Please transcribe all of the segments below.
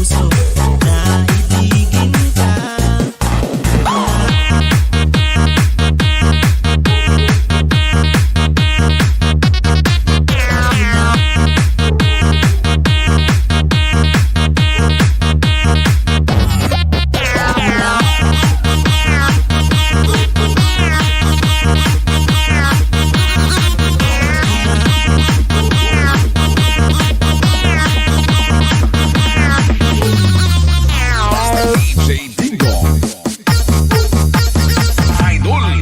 puso na ibigin ka. DJ Dingdong Idol.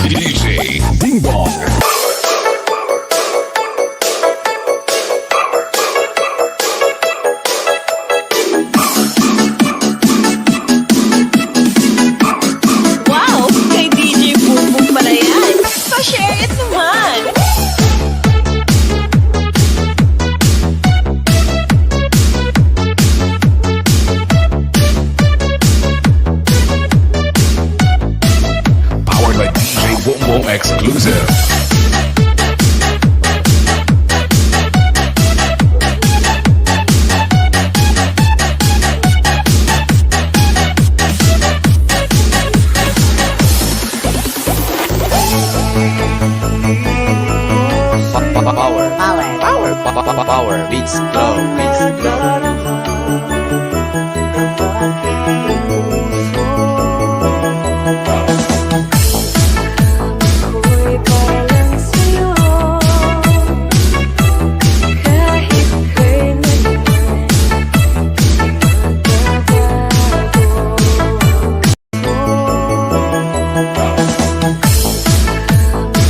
DJ Dingdong. Wow! Kay DJ Bumbong pala yan. Pa-share it naman! Powered by DJ Bongbong Exclusive. Power beats glow. Ako'y parang sa'yo, kahit kailanman magbabago.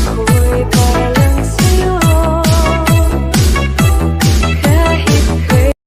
Ako'y parang sa'yo, kahit kailanman.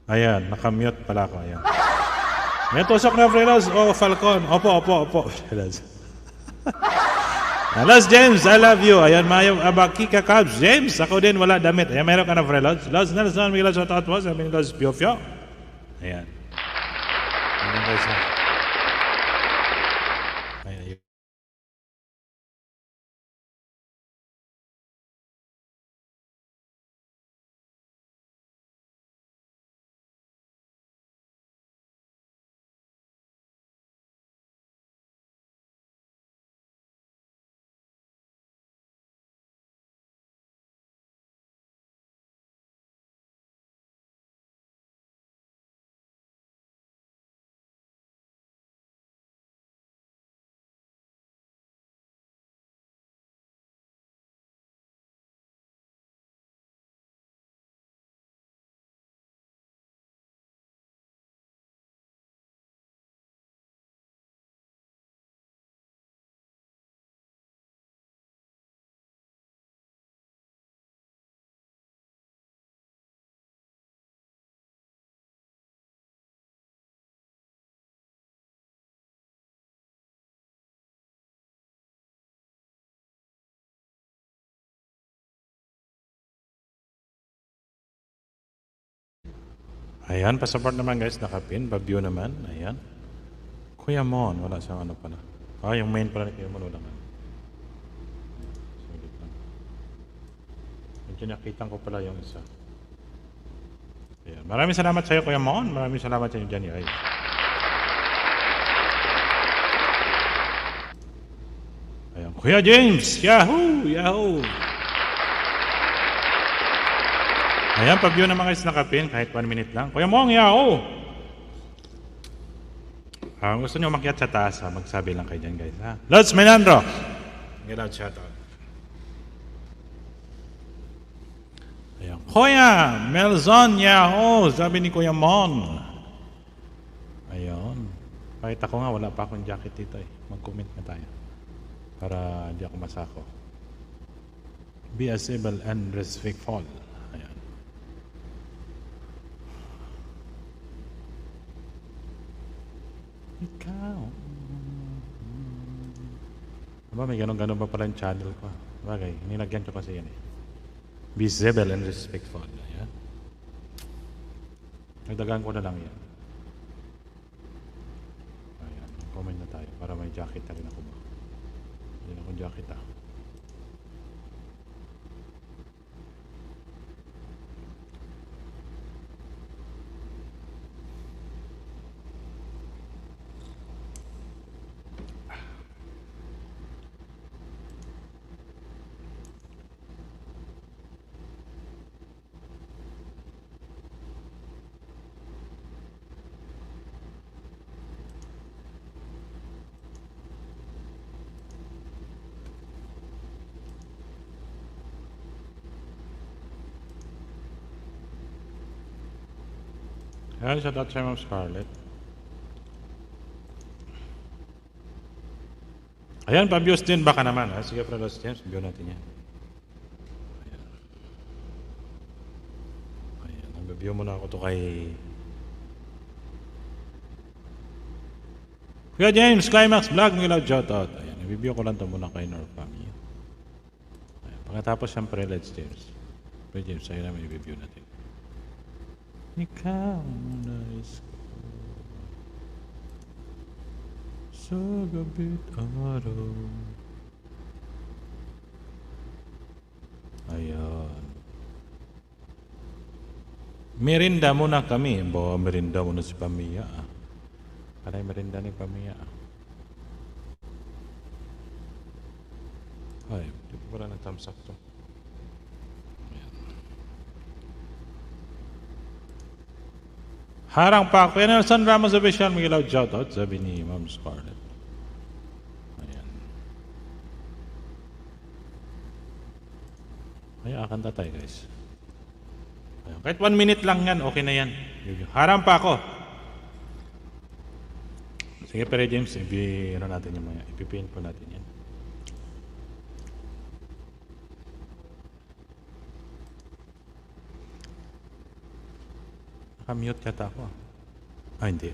Ayan, nakamute pala ako. Ayan. May tusok na Frelos. Oh, Falcon. Opo. Frelos. Los James, I love you. Ayan, mayong abaki ka Cubs. James, ako din wala damit. Ayan, meron ka na Frelos. Los Nelson, Miguel Sotot po. Sabi ni Los Piofio. Ayan. Ayan guys. Ayan, pa-support naman guys, nakapin. Babyo naman, ayan. Kuya Mon, wala siyang ano pala. Ah, yung main pala ni Kuya Mon, wala nga. Sulit lang. Medyo nakitang ko pala yung isa. Ayan. Maraming salamat sa iyo, Kuya Mon. Maraming salamat sa inyo dyan, guys. Ayan. Kuya James! Yahoo! Yahoo! Ayan, pag-view naman guys nakapin, kahit 1 minute lang. Kuya Mong, yahoo! Gusto nyo makiat sa taas, ha? Magsabi lang kayo dyan guys. Ha? Lods Menandro! Get out, shout out. Ayan. Kuya Melzon, yahoo! Sabi ni Kuya Mon. Ayun. Pakita ko nga, wala pa akong jacket dito eh. Mag-comment na tayo. Para hindi ako masako. Be a civil and respectful. Ayan. Ikaw. Aba, may ganun-ganun pa pala yung channel ko. Bagay, nilagyan ko kasi yan eh. Be civil and respectful. Ayan. Nagdagan ko na lang yan. Ayan, comment na tayo para may jacket na rin ako ba. Hindi na akong jacket ah. Ayan, shout out sa Ma'am Scarlett. Ayan, pa-views din baka naman. Ha? Sige, Prados James, view natin yan. Ayan. Ayan, nag-view muna ako to kay... Kuya James, Climax Vlog, may loud shout out. Ayan, nag-view ko lang to muna kay Norfami. Ayan, pagkatapos siyempre, Let's James. Kuya James, sa'yo namin i-view natin. Ikaw nais ko sa gabi't araw. Ayan. Merinda muna kami. Bawa merinda muna si Pamia. Panay merinda ni Pamia. Ay, di ko pala na-thumbs up to. Harang pa. Kuya Nelson Ramos Official, may loud shoutout, sabi ni Ma'am Scarlett. Ayan. Ayan, kanta tayo guys. Ayan. Kahit 1 minute lang yan, okay na yan. Harang pa ako. Sige, Pere James, ano natin yung mga, ipipin po natin yan. Naka-mute yata ako. Ah, hindi.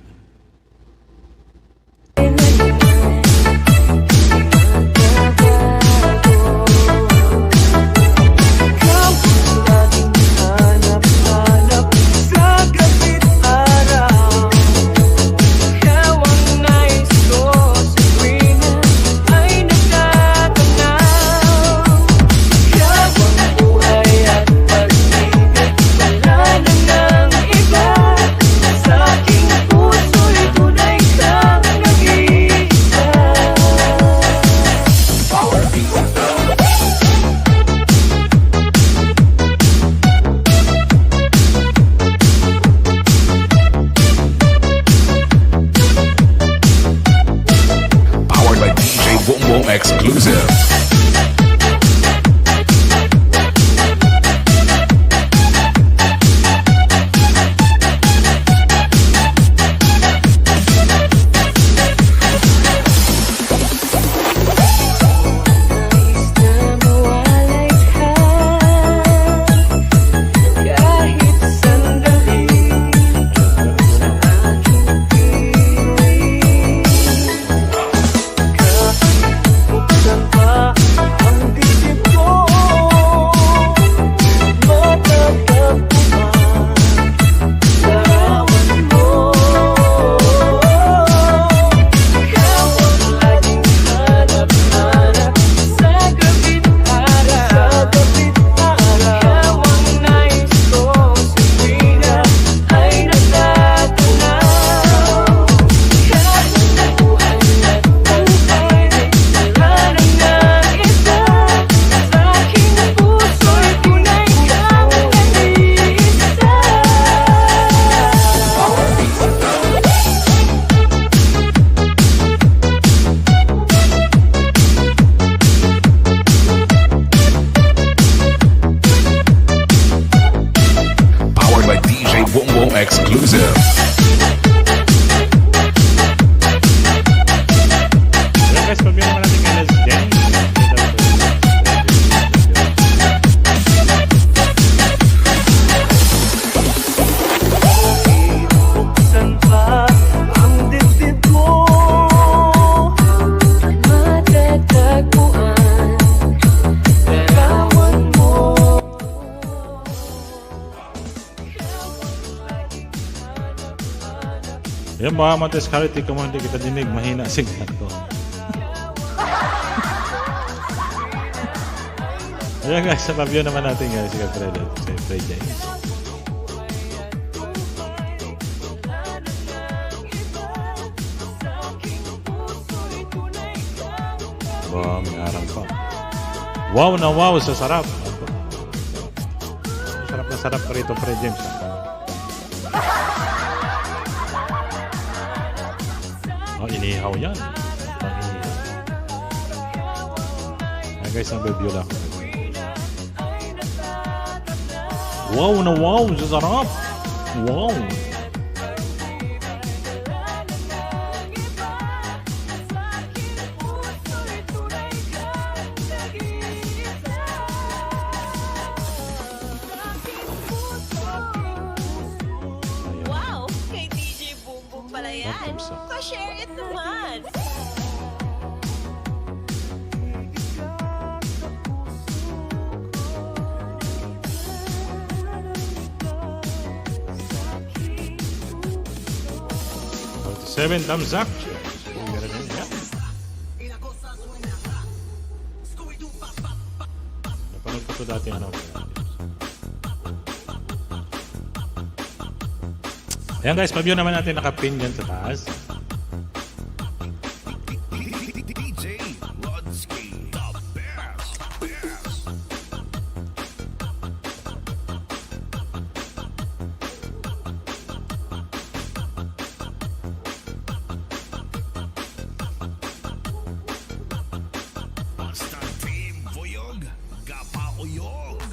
Sa aking puso Diyan ba Montes Carity ka mo hindi kita dinig, mahina signal ko. Ayan guys, sa paview naman natin guys, si Fred James. Wow, may arang pa. Wow na wow sa sarap. Sarap na sarap pa rito, Fred James. Oh, inihaw yan. Ang inihaw. Ayan guys, ang review lang. Wow na wow sa sarap. Wow. Wow, kay DJ Boom Boom pala yan. Welcome, sir. Pa-share it naman. Seven thumbs up. Napanood ko to dati ano. Ayan guys, paview naman natin nakapin dyan sa taas. DJ Rodsky, the best. Basta team Voyog, Gapauyog.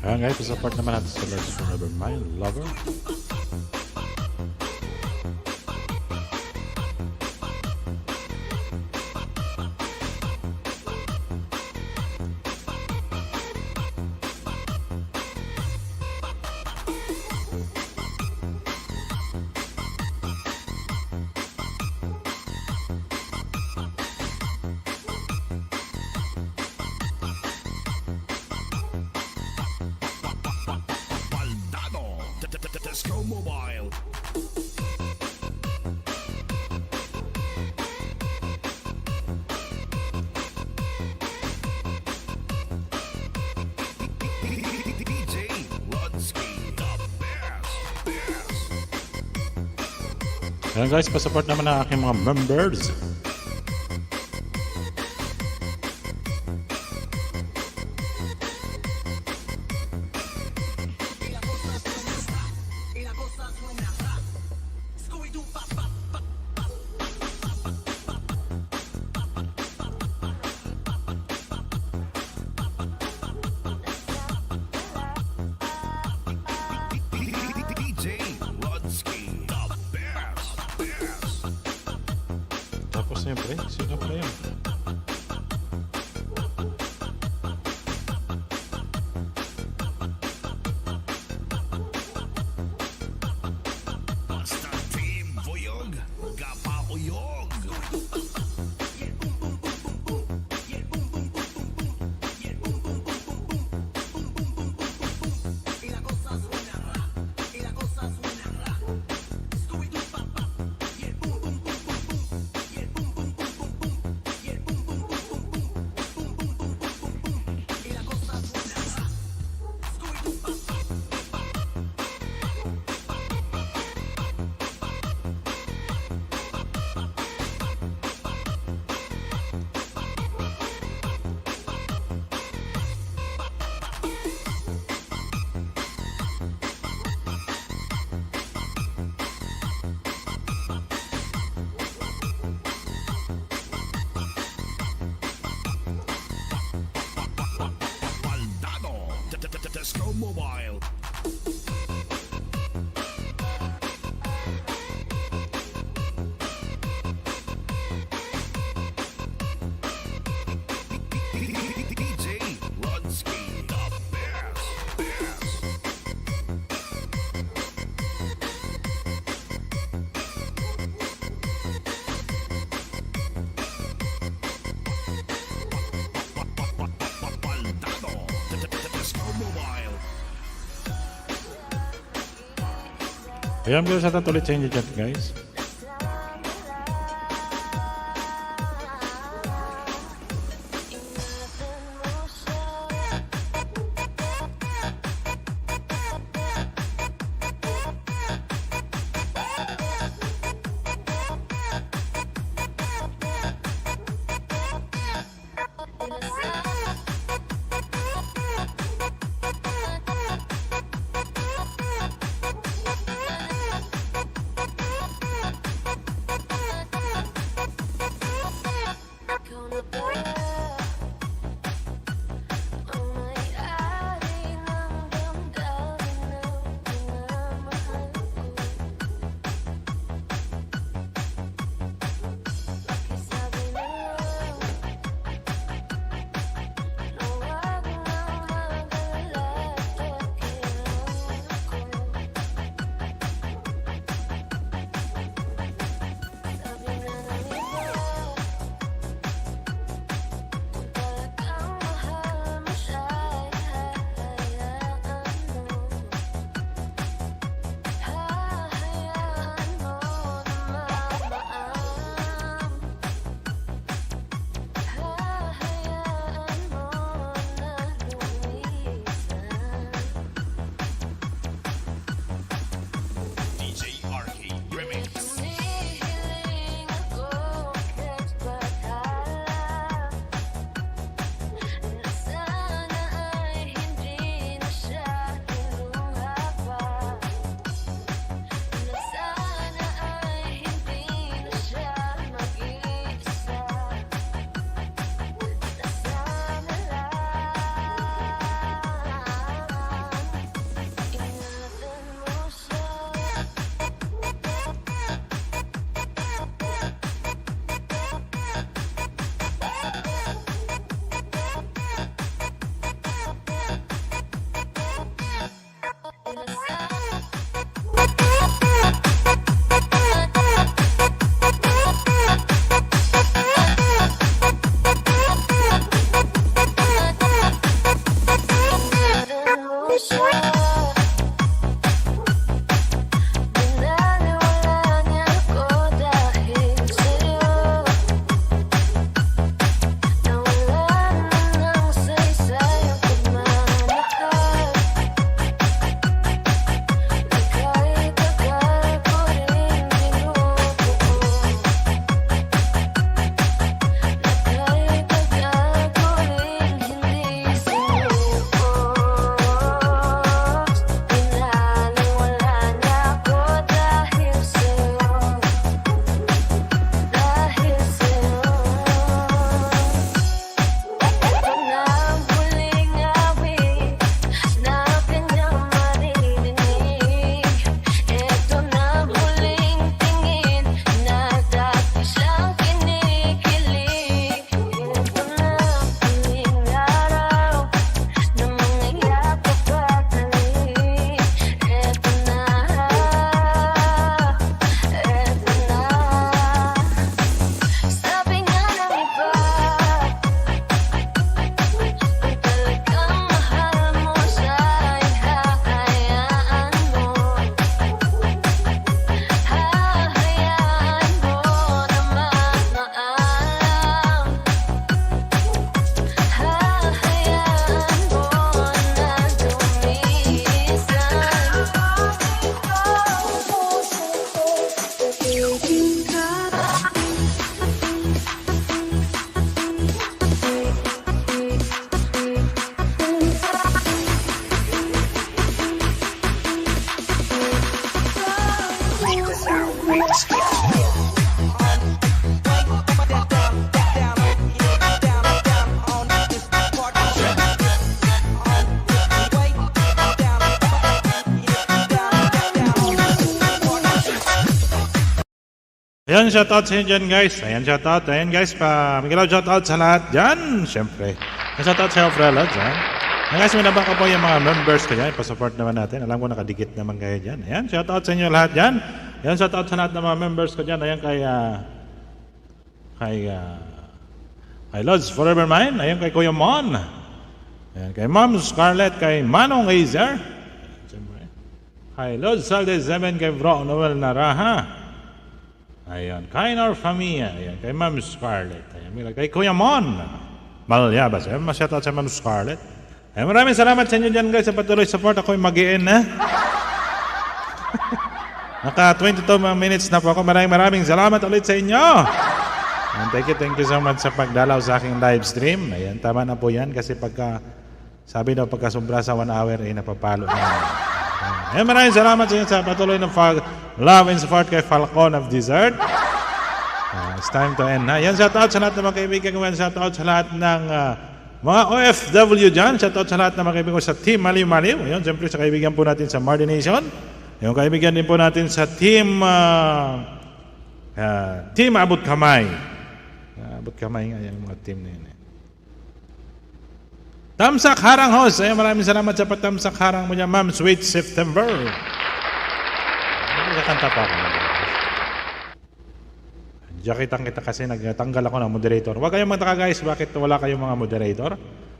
Ayan guys, support naman natin sa Let's Forever My Lover. Baldado, Tesco Mobile. DJ Rodsky, the best. Ayan guys, pa-support naman ang aking mga members. DJ Rodsky, the best. Tapos siyempre, sino pa yun? Basta team Voyog, Gapauyog. Tesco Mobile. DJ Rodsky, the best. Ayan, pero shoutout ulit sa inyo dyan, guys. DJ Arcade Remix. Ayan, shoutout sa inyo dyan, guys. Ayan, shoutout. Ayan, guys, Miguel, shoutout sa lahat dyan. Siyempre. Shoutout sa Frelods, ha. Ayan, guys, minabang ko po yung mga members ko dyan. Ipasupport naman natin. Alam ko nakadikit naman kayo dyan. Ayan, shoutout sa inyo lahat dyan. Ayan, shoutout sa lahat ng mga members ko dyan. Ayan, kay Lods Forever Mine. Ayan, kay Kuya Mon. Ayan, kay Ma'am Scarlett. Kay Manong Azer. Siyempre. Kay Lord Salde 7 kay Bro Noel Naraha. Ayan. Kay Nor Famia. Ayan. Kay Ma'am Scarlett. Ayan. Kay Kuya Mon. Malyabas. Ayan. Masyata sa Ma'am Scarlett. Ayan. Maraming salamat sa inyo dyan guys sa patuloy support. Ako'y mag-i-in na. Naka 22 minutes na po ako. Maraming salamat ulit sa inyo. And thank you so much sa pagdalaw sa aking live stream. Ayan, tama na po yan kasi sabi daw pagka sobra sa 1 hour ay napapalo na. Ayan, maraming salamat sa inyo sa patuloy ng love and support kay Falcon of Desert. It's time to end na. Ayan, shout out sa lahat ng mga kaibigan ko. Shout out sa lahat ng mga OFW dyan. Shout out sa lahat ng mga kaibigan ko sa Team Maliw Maliw. Ayan, siyempre sa kaibigan po natin sa Mardi Nation. Yung kaibigan din po natin sa Team Abot Kamay. Abot Kamay nga yung mga team na yun. Tamsak Harang Host. Ayan, maraming salamat sa patamsak harang mo niya, Ma'am Sweet September. Nakakanta pa ako. Jakitan kita kasi nagtanggal ako ng moderator. Huwag kayong magtaka guys, bakit wala kayong mga moderator?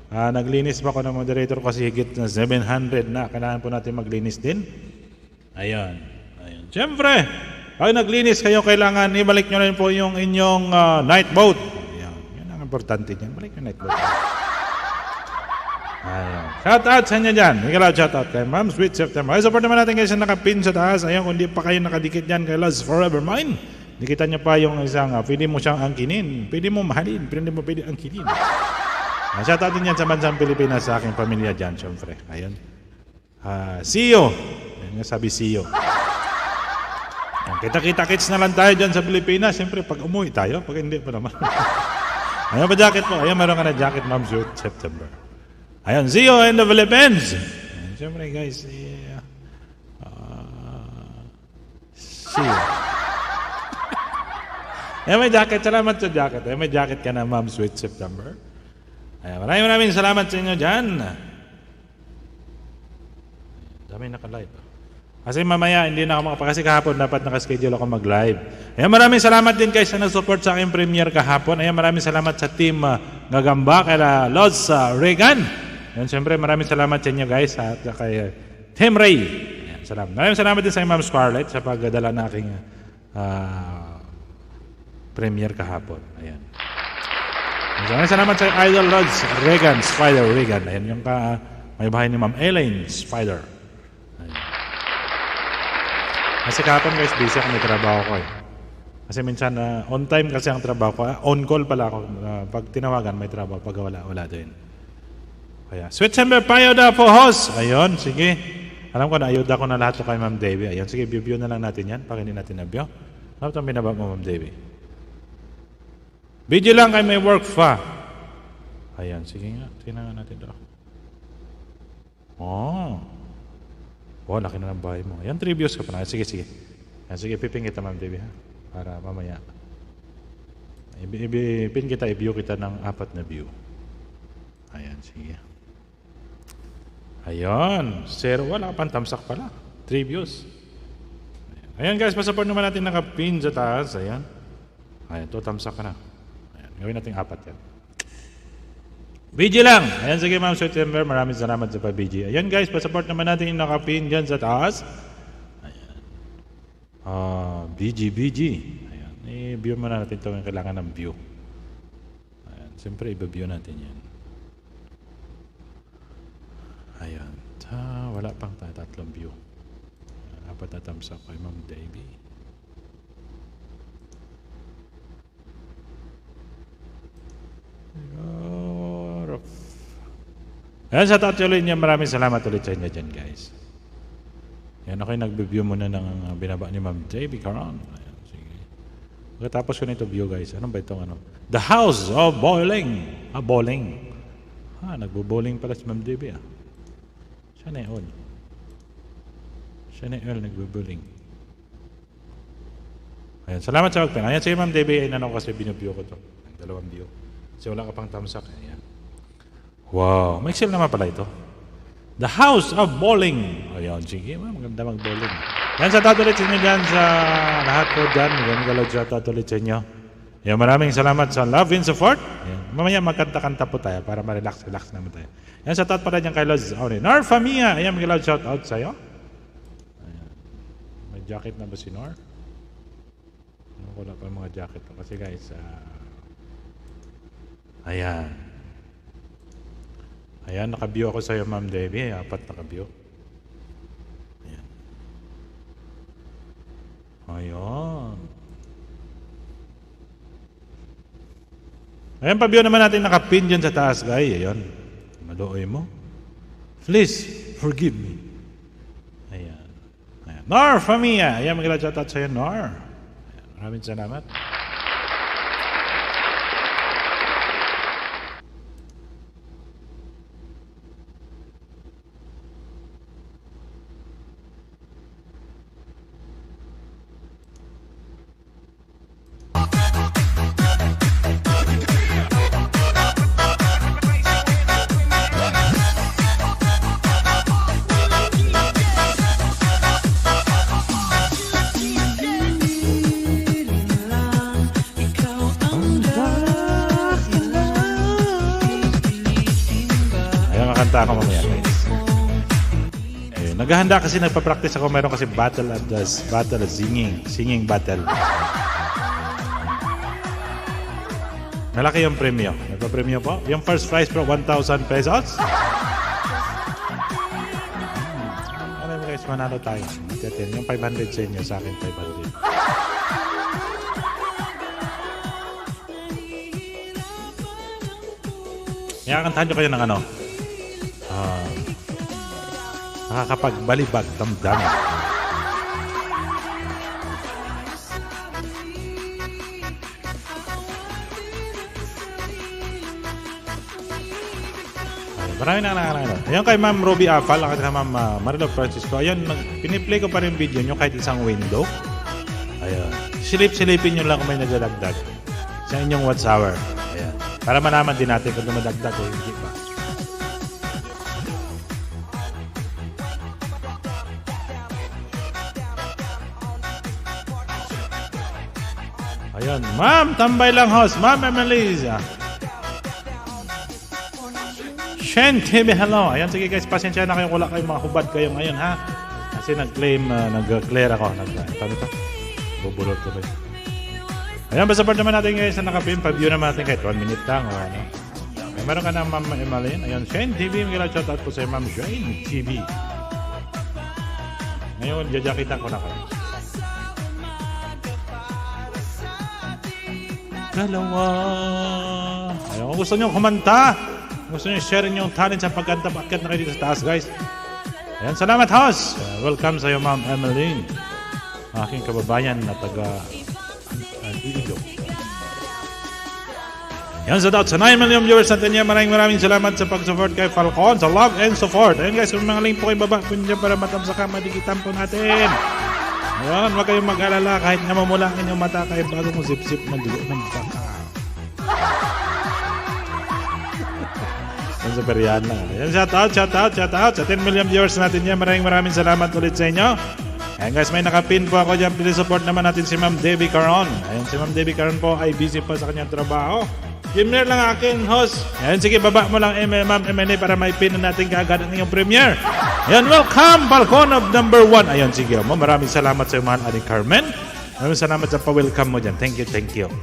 Naglinis pa ako ng moderator kasi higit na 700 na. Kailangan po natin maglinis din. Ayan. Siyempre, pag naglinis kayo, kailangan ibalik nyo rin po yung inyong night boat. Ayan. Yan ang importante dyan. Balik yung night boat. Ayan. Shout out sa inyo dyan. Miguel, shout out kay Ma'am Sweet September. Ay, support naman natin kayo sa nakapin sa taas. Ayan, kung di pa kayo nakadikit dyan kay Loves Forever Mine. Dikitan nyo pa yung isang, pwede mo siyang angkinin. Pwede mo mahalin. Pwede angkinin. Shout out din yan sa bansang Pilipinas sa aking pamilya dyan, syempre. Ayan. See you. Ayan nga sabi see you. Kita-kita-kits na lang tayo dyan sa Pilipinas. Siyempre, pag umuwi tayo, pag hindi pa naman. Ayan pa jacket po. Ayan, meron ka na jacket, Ma'am Sweet September. Ayan, see you in the Philippines. Ayan, siyempre, guys, see you. Ayan, may jacket. Salamat sa jacket. Ayan, may jacket ka na, Ma'am Sweet September. Ayan, maraming salamat sa inyo dyan. Dami naka-live. Kasi mamaya hindi na ako kasi kahapon dapat nakaschedule ako mag-live. Ayan, maraming salamat din guys sa nag-support sa aking premiere kahapon. Ayan, maraming salamat sa team Gagamba, kay Lods Regan. Ayan, siyempre maraming salamat sa inyo guys at kay Team Ray. Ayan, salamat. Maraming salamat din sa Ma'am Scarlett sa pagdala ng aking premiere kahapon. Ayan. Maraming salamat sa Idol Lods Regan, Spider Regan. Ayan, yung may bahay ni Ma'am Elaine Spider. Kasi kahapon guys, busy ako, may trabaho ko eh. Kasi minsan, on time kasi ang trabaho ko. On call pala ako. Pag tinawagan, may trabaho. Pag wala din. Kaya, September Payoda po host. Ayun, sige. Alam ko na, ayuda ko na lahat to kay Ma'am Debbie. Ayun, sige, view na lang natin yan. Pag hindi natin na-view. Ano itong binaba mo, Ma'am Debbie? Video lang kay may work fa. Ayan, sige nga. Tingnan nga natin ito. Oh, laki na ng bahay mo. Ayan, 3 views ka pa na. Sige. Ayan, sige, pipin kita, Ma'am Debbie, ha? Para mamaya. Pin kita, i-view kita ng 4 na view. Ayan, sige. Ayan, 0. Wala ka pang tamsak pala. 3 views. Ayan, guys, pasaport naman natin nakapin sa taas. Ayan. Ayan, 2 tamsak ka na. Ayan, gawin natin 4 yan. BG lang. Ayan, sige Ma'am September. Maraming salamat sa pa-BG. Ayan guys, pa-support naman natin yung nakapin dyan sa taas. Ayan. BG. Ayan. I-view muna natin ito yung kailangan ng view. Ayan. Siyempre, i-view natin yan. Ayan. Wala pang 3 view. Dapat thumbs up kay Ma'am Debbie. Ayan, sa taot ulit niya, maraming salamat ulit sa inyo dyan, guys. Ayan, okay, nag-view muna ng binaba ni Ma'am Debbie Caron. Ayan, sige. Pagkatapos ko nito view, guys. Ano ba itong ano? The House of Bowling. Bowling. Nagbo-bowling pala si Ma'am Debbie, Siya na yun. Siya na yun, nagbo-bowling. Ayan, salamat sa pagpina. Ayan, sige Ma'am Debbie, ay kasi binubview ko to. 2 view. Kasi wala ka pang thumbs up. Ayan. Wow, may excel naman pala ito. The House of Bowling. Ayan, sige, maganda mag-bowling. Yan, sa tatulit sa inyo dyan sa lahat po dyan. Magandang sa tatulit sa inyo. Yan, maraming salamat sa love and support. Yan, mamaya magkanta-kanta po tayo para ma-relax naman tayo. Yan, sa tatat pala dyan kay Lods Nor Famia. Ayan, mag-loud shout out sa'yo. Jacket na ba si Nor? Wala pa yung mga jacket ko. Kasi guys, ayan. Ayan, naka-view ako sa'yo, Ma'am Debbie. 4 naka-view. Ayan. Ayan. Ayan, pa-view naman natin naka-pin dyan sa taas, guys. Ayan. Maluoy mo. Please, forgive me. Ayan. Ayan. Nor, Famia. Ayan, mag-shoutout sa'yo, Nor. Ayan. Maraming salamat. Kanta ako mamaya, guys. Eh, naghahanda kasi, nagpa-practice ako. Meron kasi battle at singing battle. Malaki yung premyo. Nagpa-premyo po. Yung first prize po, 1,000 pesos. Alam mo guys, manalo tayo. Yung 500 sa inyo, sa akin 500. Nakakantahan nyo kayo ng ano? Nakakapagbalibag damdamin. Marami na nakakalaman. Ayun kay Ma'am Ruby Afal, at Ma'am Marilo Francisco. Ayun, piniplay ko pa rin video nyo kahit isang window. Ayun. Silip-silipin nyo lang kung may nagdadagdag sa inyong watch hour. Ayun. Para malaman din natin kung dumadagdag o hindi pa. Ayun. Ma'am, tambay lang host. Ma'am Emelisa. Shen TV, hello. Ayan, sige guys, pasensya na kayo. Wala kayong mga hubad kayo ngayon, ha? Kasi nag-claim, nag-clear ako. Paano ito? Bubulot ko rin. Ayan, basta part naman natin guys na nakapin. Pa-view naman natin kahit 1 minute lang. O, ano. Ay, meron ka na Ma'am Emeline. Ayan, Shen TV. May shoutout po sa Ma'am Shen TV. Ngayon, jajakitan ko na kayo. Dalawa. Ayun, kung gusto nyo kumanta, gusto nyo share yung talent sa pagkanta, bakit na kayo dito sa taas, guys. Ayan, salamat, host. Welcome sa iyo, Ma'am Emeline. Aking kababayan na taga Iloilo. Yan, sa doubt, sa 9 million viewers natin yan, maraming salamat sa pag-support kay Falcon, sa love and support. Ayan, guys, kung mga link po kayo baba, pwede dyan para matamsakan, madikitan po natin. Ayan, huwag kayong mag-alala kahit nga mamulangin yung mata kahit bago mo zip-zip ng dugo ng baka. Yan sa periyan lang. Ayan, shoutout. Sa 10 million viewers natin yan, maraming salamat ulit sa inyo. Ayan guys, may nakapin po ako dyan. Please support naman natin si Ma'am Debbie Caron. Ayan, si Ma'am Debbie Caron po ay busy pa sa kanyang trabaho. Premier lang akin, host. Ayan, sige, baba mo lang Ma'am MNA para may pin na natin kaagad ang iyong premier. Ayan, welcome, Balcon of number 1. Ayan, sige mo. Maraming salamat sa iyo, mahal Aling Carmen. Maraming salamat sa pa-welcome mo dyan. Thank you.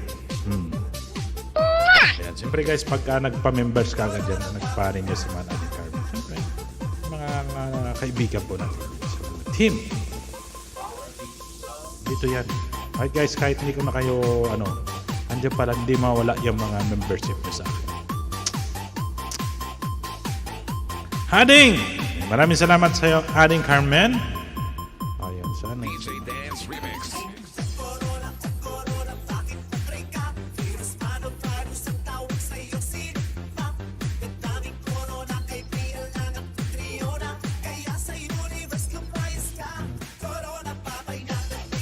Ayan, siyempre guys, pagka nagpa-members ka agad dyan, nagpa-rin niya si mahal Aling Carmen. Siyempre, mga kaibigan po natin. So, team. Dito yan. Kahit guys, kahit hindi ko na kayo, andiyan pala, hindi mawala yung mga membership mo sa akin. Hading! Maraming salamat sa iyo, Hading Carmen. Ayan, sana. DJ Dance Remix.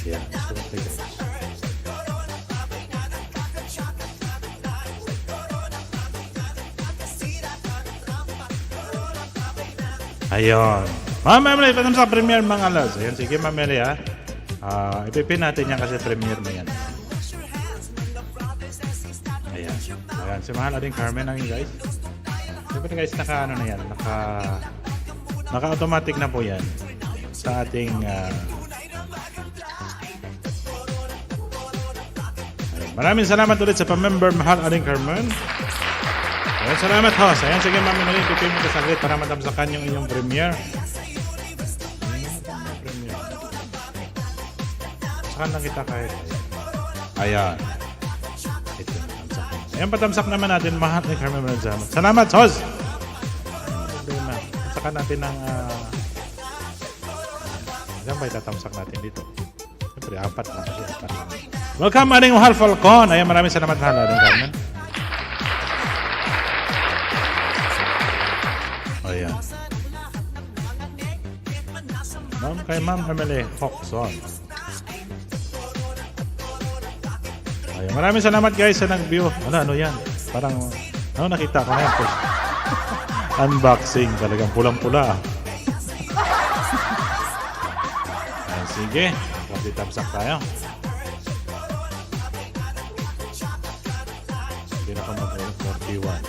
Yeah, guys. Ayun. Ma'am Emily, patam sa premiere mga alas. Ayun, sige Ma'am Emily ha. Ipipin natin yan kasi premiere mo yan. Ayan. Ayan, si mahal Aling Carmen ang guys. Siyempre guys, naka na yan. Naka-automatic na po yan sa ating Maraming salamat ulit sa pamember Mahal Aling Carmen. Ayan, salamat host. Ayan, sige Ma'am Emily, pipin mo ka saglit para matamsakan yung inyong premiere. Saan lang kita kahit? Ayan. Ito, patamsak. Ayan, patamsak naman natin Mahal Aling Carmen. Salamat host. Problema. Tamsakan natin ng... Ayan ba itatamsak natin dito? Siyempre, apat na kasi. Apat na. Welcome, Aling Mahal Falcon. Ayan, maraming salamat Mahal Aling Carmen. Ayan. Kay Ma'am Emily Hoxon. Ayan, maraming salamat guys sa nag-view. Ano yan? Parang, nakita ko na yan. Unboxing. Talagang pulang-pula. Ayan, sige. Magtitamsak tayo. Hindi na ko mag-41.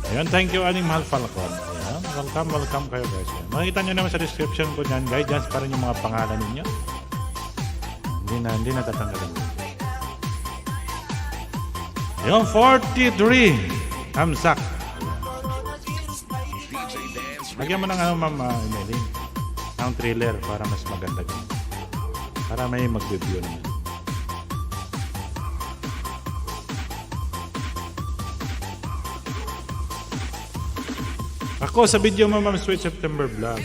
Ayan, thank you Aling Mahal Falcon. Ayan, welcome kayo guys. Ayan. Makikita nyo naman sa description ko dyan guys. Dyan pa rin yung mga pangalan ninyo. Hindi na tatanggalin. Ayan, 43. Hamsak. Lagyan mo ng Ma'am Emily. Ang thriller para mas maganda. Para may mag-review naman. Ako sa video mo Ma'am Sweet September Vlog.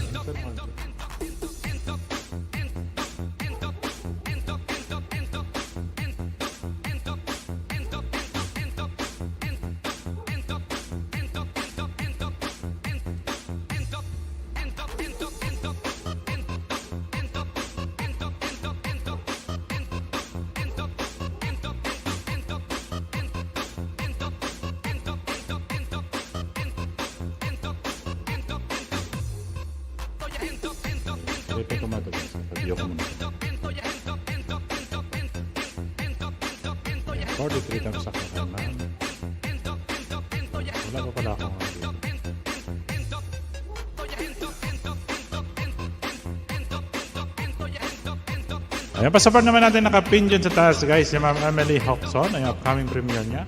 Ito tumatagal sa video ko muna. 43 times sa kanan. Wala ko pala akong video. Ayan, pasaport naman natin nakapin dyan sa taas guys si Ma'am Emily Hoxon. Ayan, upcoming premiere niya.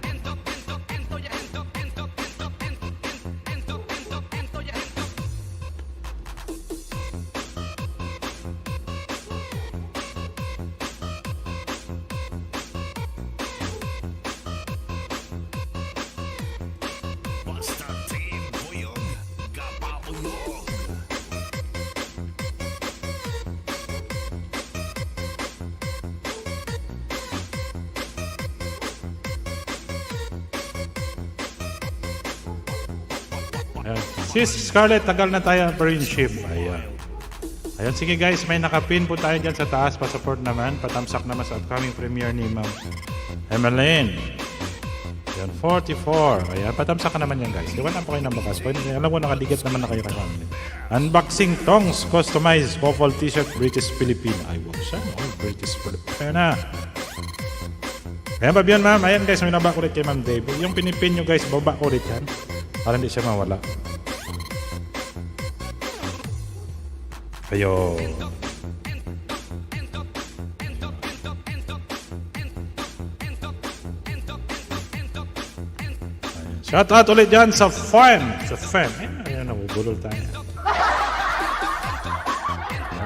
Ayan. Sis Scarlett, tagal na tayo ang friendship. Ayan. Ayan, sige guys, may nakapin po tayo dyan sa taas. Pa-support naman, patamsak naman sa upcoming premiere ni Ma'am Emeline. Ayan, 44. Ayan, patamsak ka naman yan guys. Diwan na po kayo ng bakas. Alam ko, nakadikit naman na kayo kay Emeline. Unboxing Tongs, customized, waffle t-shirt, British Philippine. Ay, wow, siya. Oh, British Philippine. Ayan na. Ayan, babiyan ma'am. Ayan guys, may nabak ulit kay Ma'am Dave. Yung pinipin nyo guys, baba ulit yan. Para hindi siya mawala. Ayo. Shout out ulit dyan sa FEM. Sa FEM. Ayan, nabubulol tayo.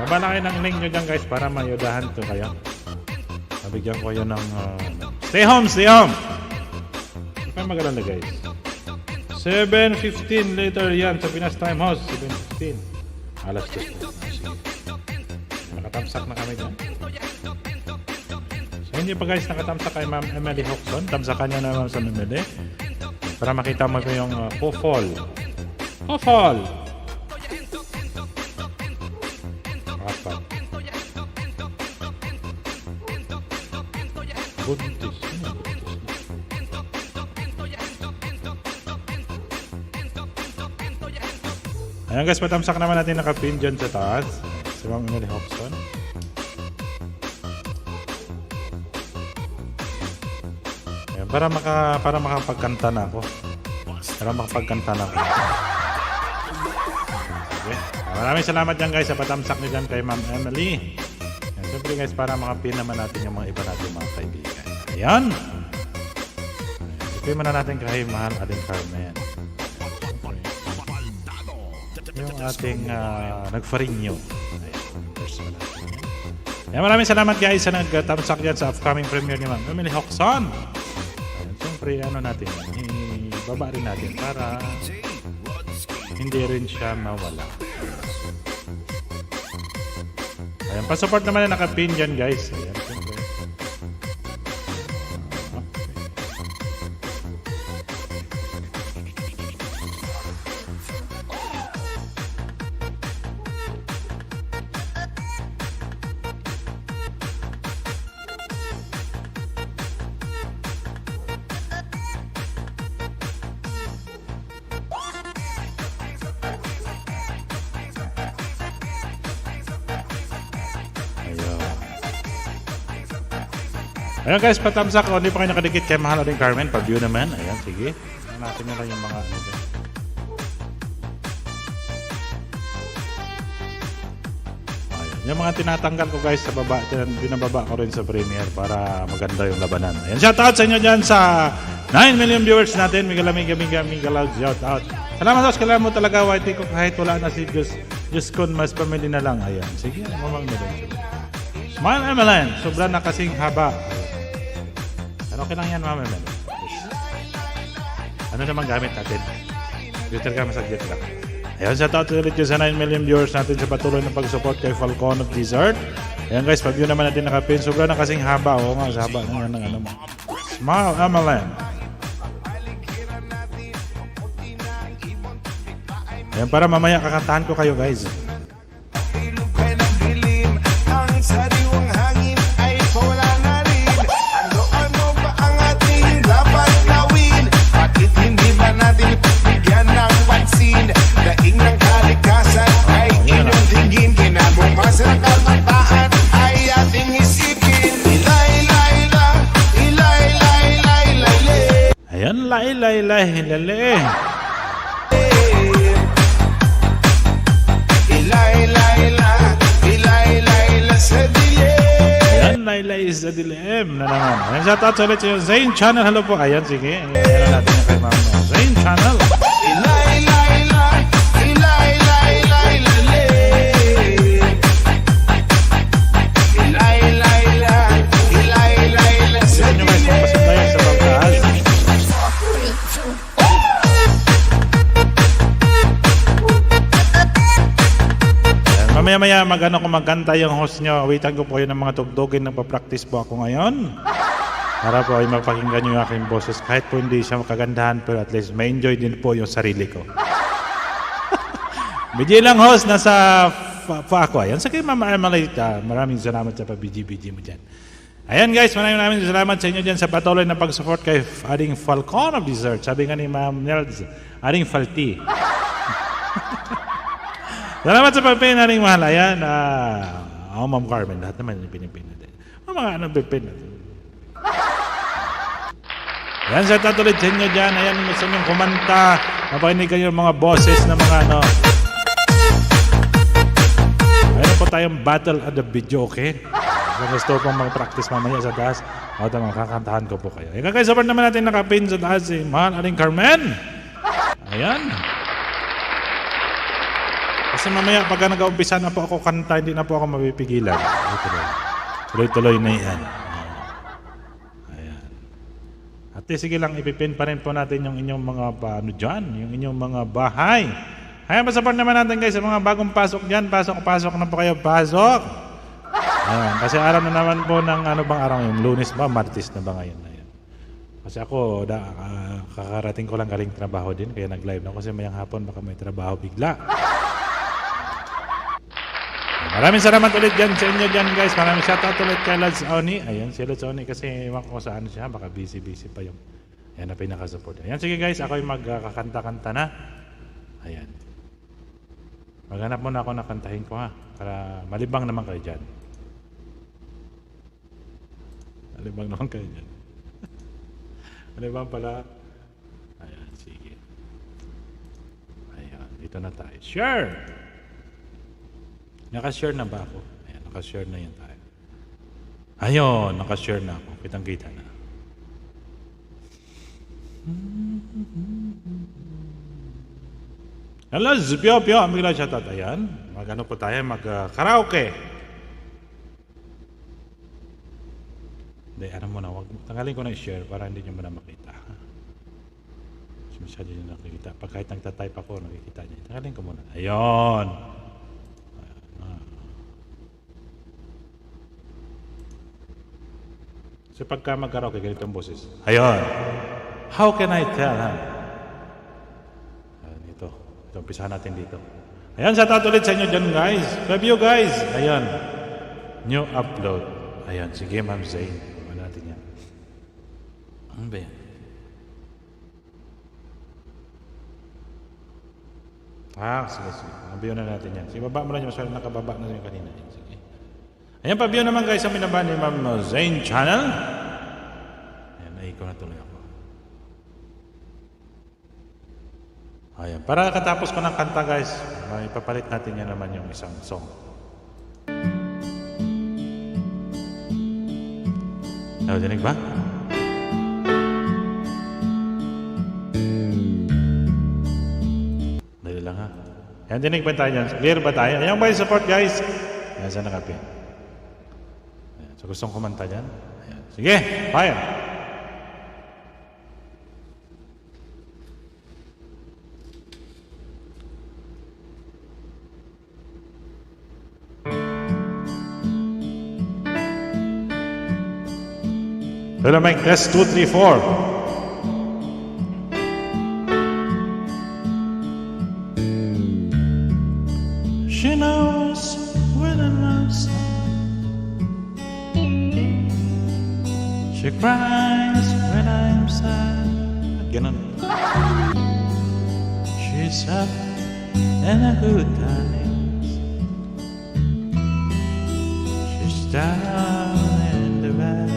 Baba na kayo ng link nyo dyan guys para mayudahan to kayo. Nabigyan ko yun ng... Stay home! Stay home! Hindi kayo mag-alala guys. 7:15 later yan sa Pinas Time House. 7:15. Alas 2. Nakatamsak na kami dyan. So hindi pa guys nakatamsak kay Ma'am Emily Hoxon. Tamsakan niya naman sa Emily. Para makita mo ko yung po-fall. Po-fall! Apat. Buntis. Ayan guys, patamsak naman natin nakapin dyan sa taas. Si Ma'am Emily Hoxon. Ayan, para makapagkanta na ako. Para makapagkanta na ako. Okay. Maraming salamat dyan guys sa patamsak niyo dyan kay Ma'am Emily. Ayan, Siyempre guys, para makapin naman natin yung mga iba natin mga kaibigan. Ayan! Ipin muna natin kay Mahal Aling Carmen. Yung ating nagfarinyo. Ayan, maraming salamat guys sa nag-tamsak dyan sa upcoming premiere ni Ma'am Emily Hoxon. Ayan, siyempre ano natin, ibaba rin natin para hindi rin siya mawala. Ayan, pa-support naman na nakapin dyan guys. Ayan, siyempre. Ayan guys, patamsak. Kung hindi pa kayo nakadikit kay Mahal Aling Carmen, pa-view naman. Ayan, sige. Ayan natin nila yung mga ano dyan. Ayan, yung mga tinatanggal ko guys sa baba, binababa ko rin sa premiere para maganda yung labanan. Ayan, shoutout sa inyo dyan sa 9 million viewers natin. Miguel loud, shoutout. Salamat sa kailangan mo talaga, Whitey, ko kahit wala na si Diyos kun mas pamili na lang. Ayan, sige, mamang na rin. Smile Emeline, sobra na kasing haba. Pero okay lang yan, Ma'am Emel. Ano naman gamit natin? Twitter ka, masaglit lang. Ayun, shoutout ulit yun sa 9 million viewers natin sa patuloy na pag-support kay Falcon of Desert. Ayan guys, pag-view naman natin nakapin. Sobra na kasing haba. Oo nga, haba na yan ng ano mo. Smile Emeline. Ayan, para mamaya kakantahan ko kayo guys. Sariwang hangin ay wala na rin. Ano ba ang ating dapat gawin? Bakit hindi ba natin bigyan ng pansin? Daing ng kalikasan ay inyong tingin. Kinabukasan ng kabataan ay ating isipin. Ayan, hilale. Ayan, Laylay sa dilim na naman. Ayan, shoutout ulit sa Zane Channel. Hello po. Ayan, sige. Ayan natin yung kay Ma'am Zane Channel. Sige nyo guys, magpasok tayo sa pagkakas. Mamaya-maya mag-ano kung magkanta yung host nyo. Awitan ko po yun ng mga tugtugin. Nagpa-practice po ako ngayon. Para po ay mapakinggan nyo yung aking boses. Kahit po hindi siya makagandahan, pero at least may enjoy din po yung sarili ko. BG lang host, nasa pa ako. Ayan, sa kay Mama Emelita. Maraming salamat sa pa-BG mo dyan. Ayan guys, maraming salamat sa inyo dyan sa patuloy na pag-support kay Ading Falcon of Desert. Sabi nga ni Ma'am Nels, Ading Falti. Salamat sa pagpin nating mahal. Ayan, Ma'am Carmen, lahat naman yung pinipin natin. Mga anong pipin natin. Ayan, sa tatuloy sa inyo dyan. Ayan, gusto nyo kumanta. Mapakinig kayo mga boses na mga ano. Ayan po tayong battle at the video, okay? Kung gusto pong mag-practice mamaya sa taas, o tamang kakantahan ko po kayo. Ayan, kakay-support naman natin nakapin sa taas si Mahal Aling Carmen. Ayan. Kasi mamaya pag nag-umpisa na po ako kanta, hindi na po ako mapipigilan. Tuloy-tuloy na yan. Ayan. At sige lang, ipipin pa rin po natin yung inyong mga paano dyan, yung inyong mga bahay. Ayan, pa-support naman natin guys sa mga bagong pasok dyan. Pasok na po kayo, pasok. Ayan, kasi araw na naman po ng ano bang araw yung Lunes ba, Martes na ba ngayon? Ayan. Kasi ako, kakarating ko lang galing trabaho din, kaya nag-live na ako kasi mayang hapon baka may trabaho bigla. Maraming salamat ulit dyan sa inyo dyan guys. Maraming shoutout ulit kay Lods Oni. Ayan, si Lods Oni kasi ewan ko saan siya. Baka busy pa yung ayan na pinaka-support. Ayan, sige guys. Ako yung magkakanta-kanta na. Ayan. Maghanap muna ako na kantahin ko ha. Para malibang naman kayo dyan. Malibang naman kayo dyan. Malibang pala. Ayan, sige. Ayan, dito na tayo. Sure! Naka-share na ba ako? Ayan, naka-share na yun tayo. Ayun, nakashare na ako. Kitang-kita na. Hello, Pio Pio. Amigla shoutout. Ayan. Mag-ano po tayo? Mag-karaoke. Hindi, ano muna. Tanggalin ko na i-share para hindi nyo muna makita. Masyado nyo nakikita. Pag kahit nagtatype ako, nakikita nyo. Tanggalin ko muna. Ayun. So pagka mag-karaoke, ganito ang boses. Ayun. How can I tell, ha? Ayan, ito. Ito, umpisahan natin dito. Ayan, shoutout ulit sa inyo dyan, guys. Love you, guys. Ayan. New upload. Ayan, sige, Ma'am Zayn. Kuha natin yan. Ano ba yan? Sige. Nabiyo na natin yan. Sige, baba mo lang yung masyado nakababa na yung kanina. Sige. Ayan, pabiyo naman guys sa minaba ni Ma'am Zayn Channel. Ayan, naiko na tuloy ako. Ayan, para katapos ko ng kanta guys, ipapalit natin yan naman yung isang song. Dinig ba? Dali lang ha. Ayan, dinig ba tayo dyan? Clear ba tayo? Ayan ba yung support guys? Ayan, saan nakapin? Ayan, so gustong kumanta dyan? Ayan. Sige, fire! Pero make test 2, 3, 4. She knows when I'm lost. She cries when I'm sad. Ganun. She's up in a good times. She's down in the bad.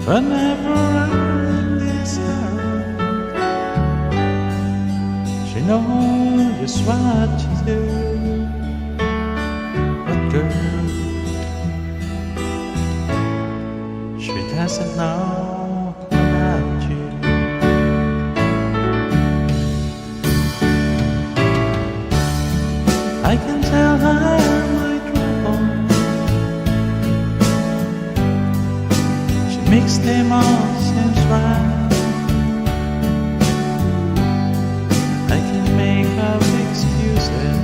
Whenever I'm this hurt, she knows just what to do. But girl, she doesn't know about you. I can tell her my trouble. She makes them all seems right. I can make up excuses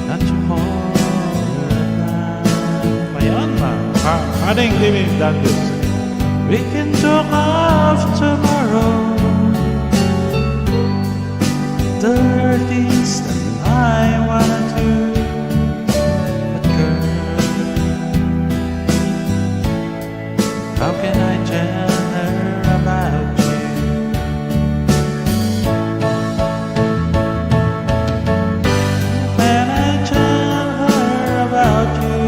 not to hold her down. Ayan ba? Ating living done this. We can talk of tomorrow. The things that I wanna do. But girl, how can I tell her about you? Can I tell her about you?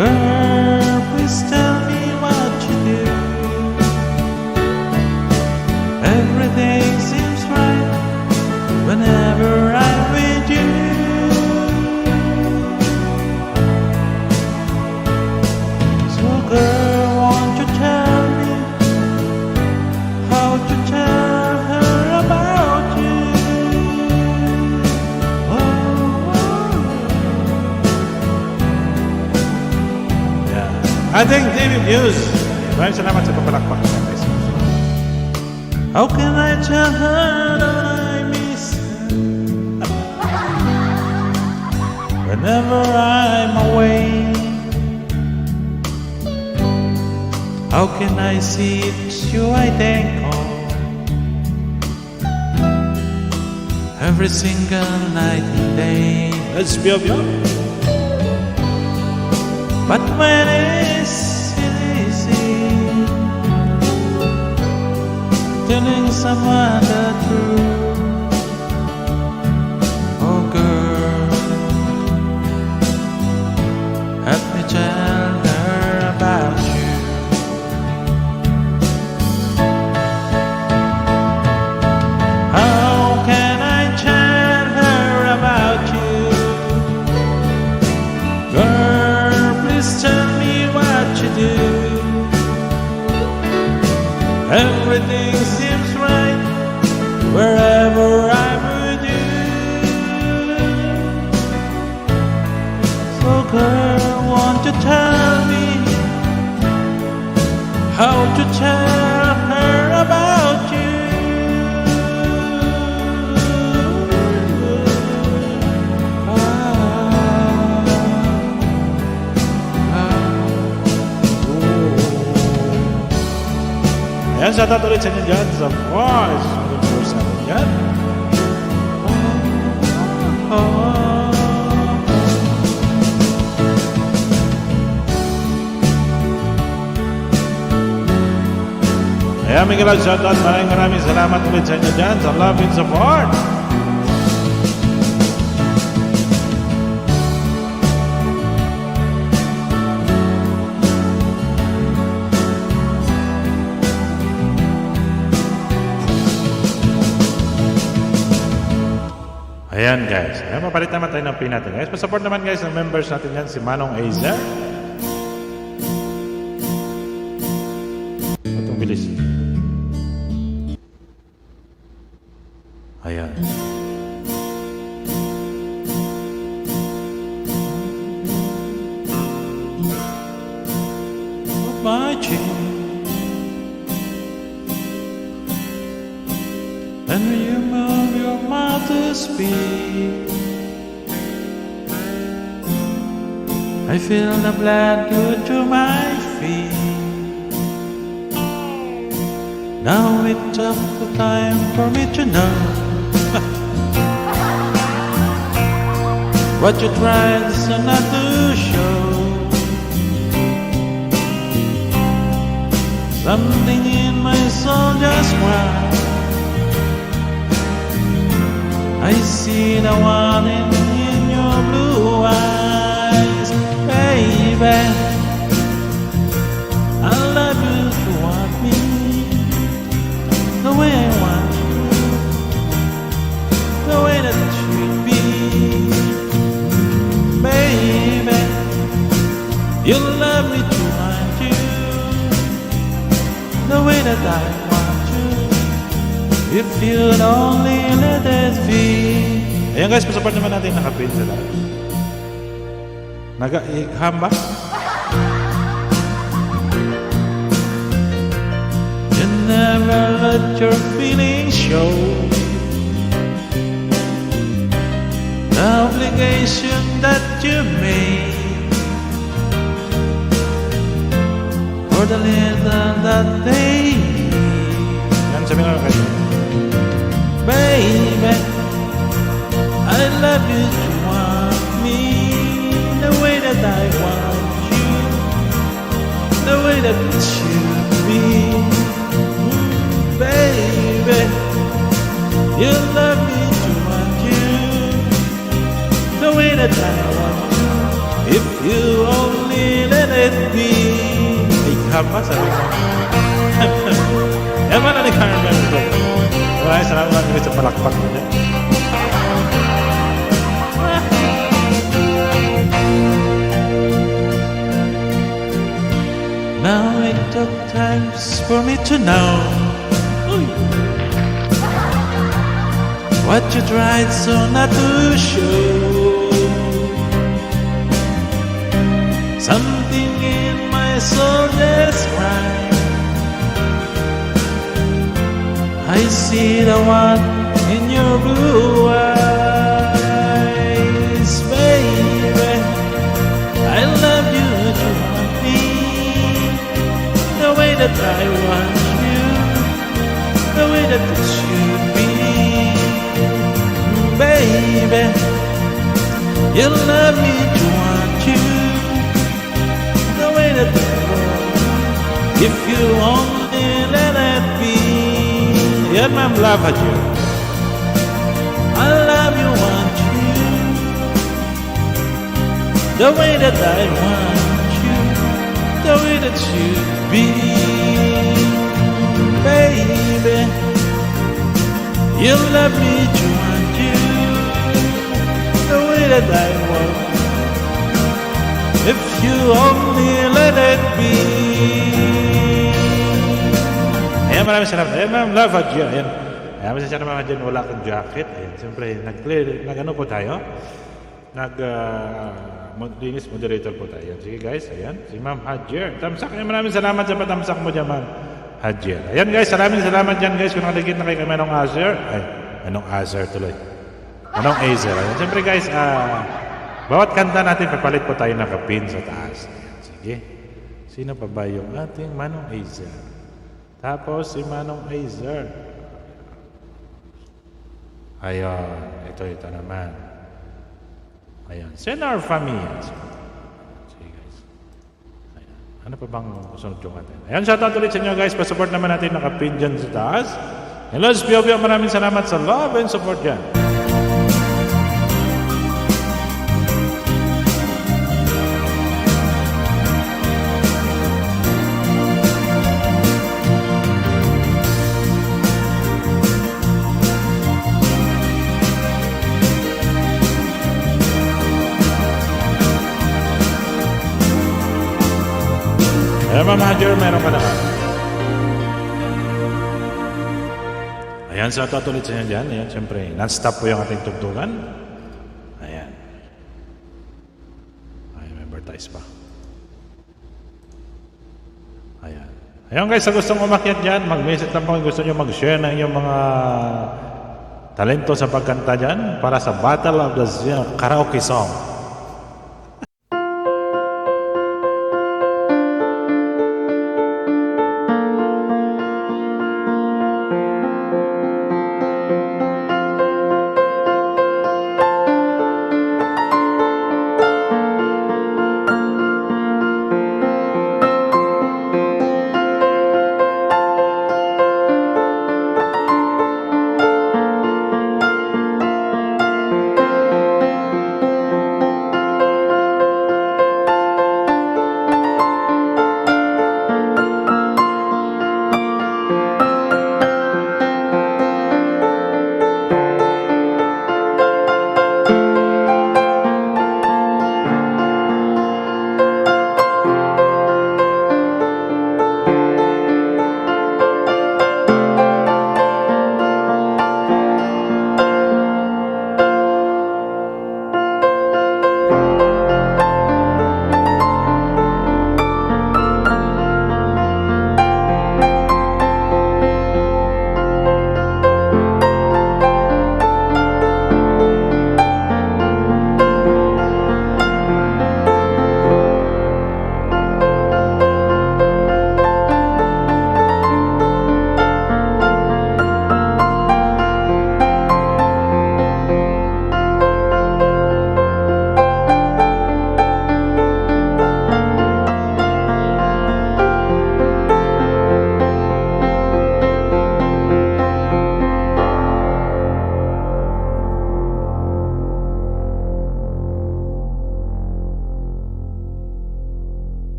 Girl, please tell me what you do. Everything seems right whenever I'm with you. So girl, won't you tell me how to tell her about you? Yeah. I think David Hughes. Maraming salamat sa papalakpak ng Facebook. How can I tell her that I miss her whenever I'm away? How can I see it's you I think of every single night and day? Let's be obvious. But when it's easy telling someone the truth, oh girl, help me tell her about you. How can I tell everything seems right wherever I'm with you. So girl, won't you tell me how to tell her about you? Ayan, shoutout ulit sa inyo dyan sa Voice 24/7 yan. Ayan, may galang shoutout. Maraming salamat ulit sa inyo dyan sa love and support. Ayan guys, ayan, mapalit naman tayo ng pin natin guys. Pa-support naman guys ng members natin yan, si Manong Azer. Itong bilis. Ayan. My chin. And when you move your mouth to speak, I feel the blood go to my feet. Now it's up the time for me to know what you tried so not to show. Something in my soul just cried. I see the one in your blue eyes, baby. I love you to want me the way I want you, the way that it should be, baby. You love me to want you the way that I want you. If you'd only let it be. Ayan guys, pasupport naman natin nakapin sila. Nag-ikham ba? You never let your feelings show. The obligation that you made for the little that they need. Yan, sabi nga kayo. Baby, I love you to want me the way that I want you, the way that it should be. Baby, you love me to want you the way that I want you. If you only let it be. Ikaw pa sabi ko. Yan man ang ikaw ko. Maraming salamat sa palakpak mo dyan. Now it took times for me to know what you tried so not to show. Something in my soul just cried. I see the one in your blue eyes, baby. I love you to want me the way that I want you, the way that it should be, baby. You love me to want you the way that I want. If you only let it be. Yan ma'am, love you. I love you, want you the way that I want you, the way that should be, baby. You love me to want you the way that I want. If you only let it be. Ayan, Ayan, maraming salamat. Ayan, ma'am, love, Hadja. Ayan. Ayan, masasya naman, Hadja, wala kang jacket. Ayan, siyempre, nag-ano po tayo? Linis moderator po tayo. Sige, guys, ayan. Si Ma'am Hadja. Tamsak. Ayan, maraming salamat sa patamsak mo dyan, Ma'am Hadja. Ayan, guys, maraming salamat dyan, guys. Kung nakikita na kayo kay Manong Azer. Ay, Manong Azer tuloy. Manong Azer. Ayan, siyempre, guys, bawat kanta natin, papalit po tayo nakapin sa taas. Ayan, sige. Sino pa ba yung ating Manong Azer? Tapos si Manong Azer. Ayan. Ito naman. Ayan. Senar Familia. Sige guys. Ayan. Ano pa bang susunod yung atin? Ayan. Shoutout ulit sa inyo guys. Pasupport naman natin nakapin dyan sa taas. And Lods Pio-Pio, maraming salamat sa love and support dyan. Ayan, Ma'am Hadja, meron ka naman. Ayan, sa ulit sa inyo dyan. Ayan, siyempre, non-stop po yung ating tugtugan. Ayan. Ay, may advertise pa. Ayan. Ayan guys, sa gustong umakyat dyan, mag-message lang po kung gusto nyo mag-share ng inyong mga talento sa pagkanta dyan para sa Battle of the Karaoke Song.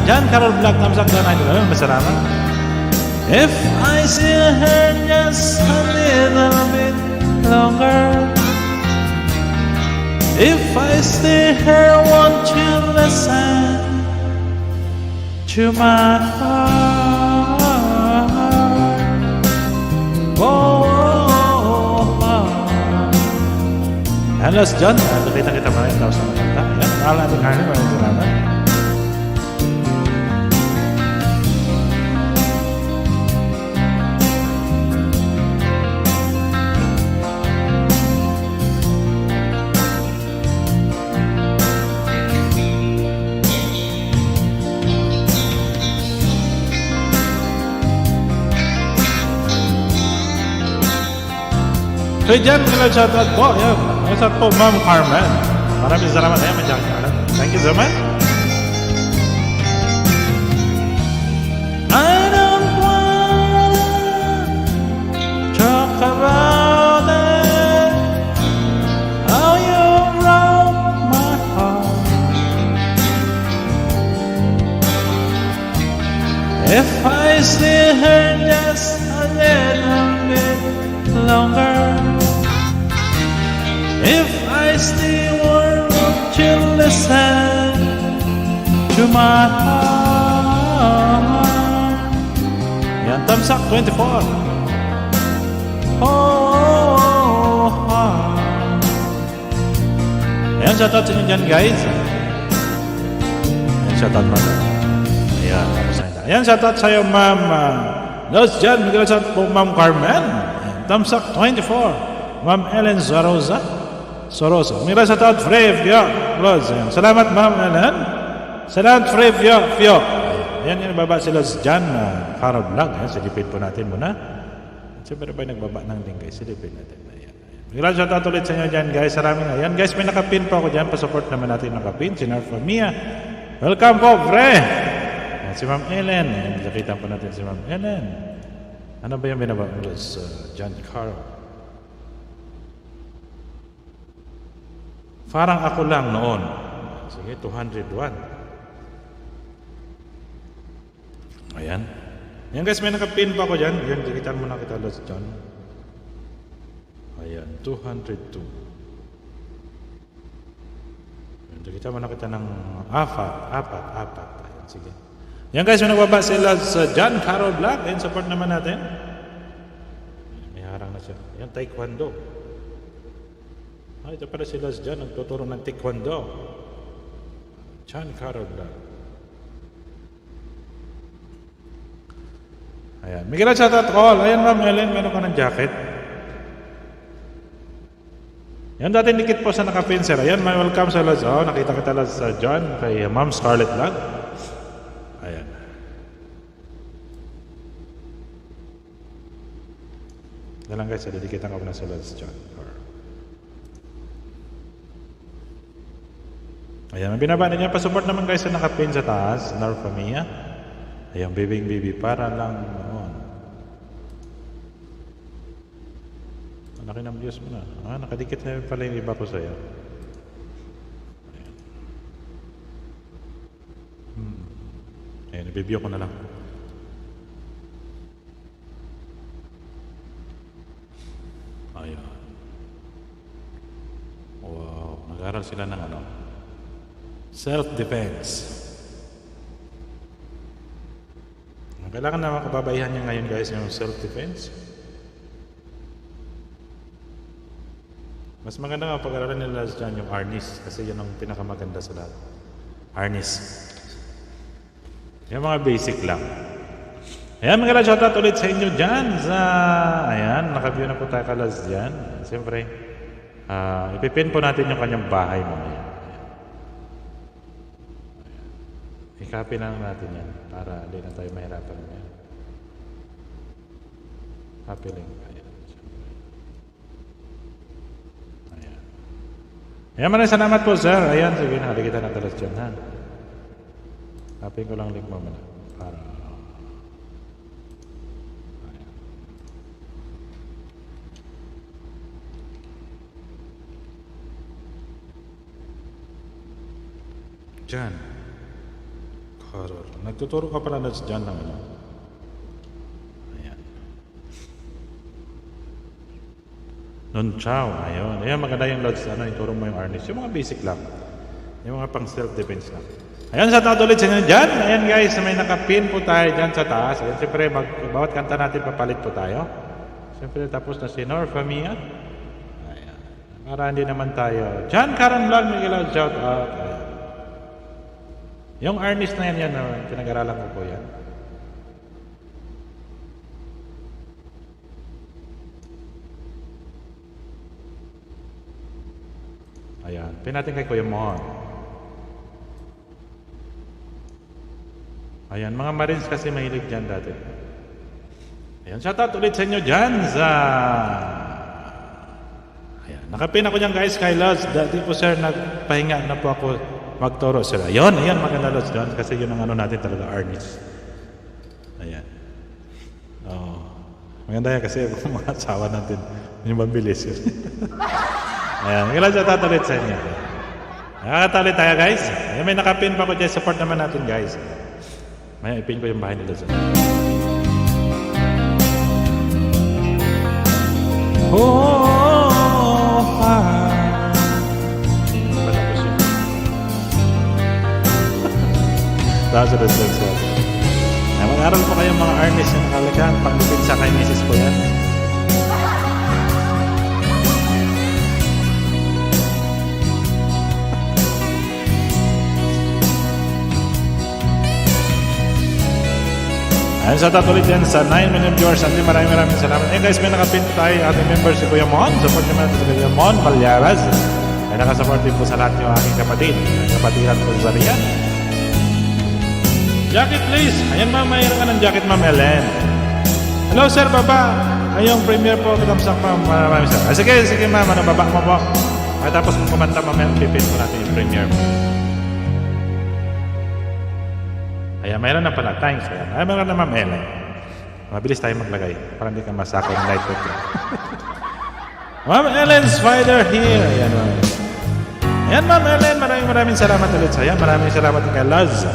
Jan Carol Black, tamsak doon ay doon. Masalamat. If I see her just a little bit longer, if I see her, won't you listen to my heart? Hello, John. Nakita kita maraming tao sa mga kanta. Ayan, nakala natin Harley. Maraming salamat. Hey, Jan, shoutout po. Ayan. Shoutout po, Ma'am Carmen. Maraming salamat. Ayan, may jacket. Thank you so much. I don't wanna talk about it. How you broke If I stay here just a little bit longer, if I stay warm, won't you listen to my heart? Yan, thumbs up 24. Oh, heart. Ayan, shoutout sa inyo dyan, guys. Ayan, shoutout mo. Ayan, tapos na yun. Ayan, shoutout sa'yo, ma'am. Los dyan, bigla shoutout po, ma'am Carmen. Ayan, thumbs up 24. Ma'am Ellen Sorosa. Bigla shoutout, Frevio. Los, ayan. Salamat, ma'am Ellen. Salamat, Frevio. Ayan, yung baba sila dyan. Carol Vlog. Ayan, silipin po natin muna. Siyempre ba nagbaba ng link, guys? Silipin natin. Ayan. Bigla shoutout ulit sa inyo dyan, guys. Maraming ayan. Guys, may nakapin po ako dyan. Pasupport naman natin nakapin. Si Narfa Mia. Welcome po, Fre. Ayan, si Ma'am Ellen. Ayan, nakita po natin si Ma'am Ellen. Ano ba yung binaba? John Carl. Parang ako lang noon. Sige, 201. Ayan. Ayan guys, may nakapin pa ako dyan. Ayan, dikitan mo na kita Los John. Ayan, 202. Ayan, dikitan mo na kita ng apat. Ayan, sige. Ayan guys, may nagbaba sila sa John Carol Black. Ayan, support naman natin. Ayan, may harang na siya. Ayan, taekwondo. Ito pala sila dyan, nagtuturo ng taekwondo. John Carol Black. Ayan. Miguel at shoutout all. Ayan, Ma'am Ellen, meron ka ng jacket. Yan, dati dikit po sa nakapin, sir. Ayan, may welcome sa Las. Oh, nakita kita Las sa John, kay Ma'am Scarlett Lang. Ayan. Yan lang guys, didikitan ka muna sa Las John. Ayan, may binaba niya. Pasupport naman guys sa nakapin sa taas. Narfa Mia. Ayan, baby, para lang noon. Ang laki ng views mo na. Nakadikit na pala yung iba ko sa'yo. Ayan, i-review ko na lang. Ayan. Wow, nag-aaral sila ng ano? Self-defense. Kailangan na makababayan niya ngayon guys yung self-defense. Mas maganda nga pag-aralan nila dyan yung harness kasi yun ang pinakamaganda sa lahat. Harness. Yung mga basic lang. Ayan, mga shoutout ulit sa inyo dyan sa... Ayan, nakaview na po tayo kalas dyan. Siyempre, ipipin po natin yung kanyang bahay mamaya. I-copy na lang natin yan para hindi na tayo mahirapan yan. Copy link. Ayan. Ayan. Ayan, maraming salamat po sir. Ayan, sige, nakalikitan na talas dyan ha. Copy ko lang link mo muna para... Ayan. Dyan. Horror. Nagtuturo ka pala na dyan ng ano. Ayan. Nun chow. Ayun. Ayan, maganda yung lods. Ano, ituro mo yung harness. Yung mga basic lang. Yung mga pang self-defense lang. Ayan, sa tato ulit sa inyo dyan. Ayan guys, may nakapin po tayo dyan sa taas. Ayan, siyempre, bawat kanta natin papalit po tayo. Siyempre, tapos na si Norfa Mia. Ayan. Para hindi naman tayo. John Karen Vlog, Miguel, shout out. Ayan. Yung harness na yan, pinag-aralan ko po yan. Ayan, pin natin kay Kuya Mon. Ayan, mga Marines kasi mahilig dyan dati. Ayan, shoutout ulit sa inyo dyan sa... Ayan, nakapin ako dyan guys, kay Lods. Dati po sir, nagpahinga na po ako magturo sila. Ayan, maganda Lods dyan kasi yun ang ano natin talaga, harness. Ayan. Oh, maganda yan kasi mga asawa natin, yung mabilis yun. Ayan, maganda shoutout ulit sa inyo. Nakakatalit tayo guys. Ayan, may nakapin pa ko dyan, support naman natin guys. Maya, ipin ko yung bahay nila dyan. Matapos yun. Tapos sa distance. Mag-aral po kayong mga artist yung nakalagaan. Pagdipin sa kay misis po yan. Ayun sa ulit yan sa 9 million viewers. Maraming salamat. Eh guys, may nakapin tayo ating members si Kuya Mon. Support naman natin si Kuya Mon Valyaras. Ay nakasupport din po sa lahat yung aking kapatid. Kapatiran po sa riyan. Jacket please. Ayan ma'am, mayroon ka ng jacket ma'am Ellen. Hello sir, baba. Ayong premiere po. Katamsak ma'am. Maraming salamat. Sige ma'am. Ano, baba mo po. At tapos kung kumanta ma'am, pipin po natin yung premiere mo. Ayan, mayroon na pala. Thanks. Ayan. Ay, mayroon na ma'am Ellen. Mabilis tayo maglagay. Para hindi ka masako ng light ko. Ma'am Ellen Spider here. Ayan ma'am. Ayan ma'am Ellen. Maraming salamat ulit sa ayan. Maraming salamat kay Laz.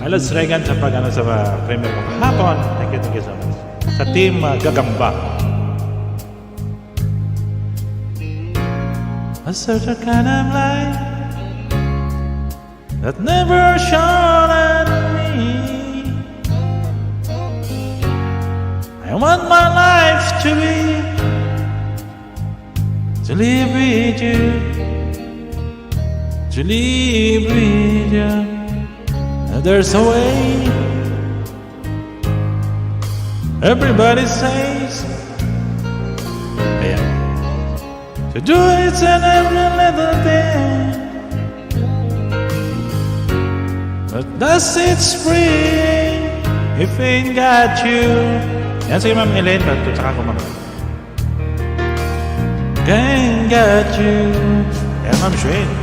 Laz Regan sa sa premiere ko kahapon. Thank you so much. Sa team Gagamba. A certain kind of light that never shone at me. I want my life to live with you, to live with you. There's a way. Everybody says, yeah, to do it in every little thing. But does it spring if ain't got you? Yan, sige ma'am Elaine, ba't saka ko ma'am. Ain't got you. Yan ma'am Shane.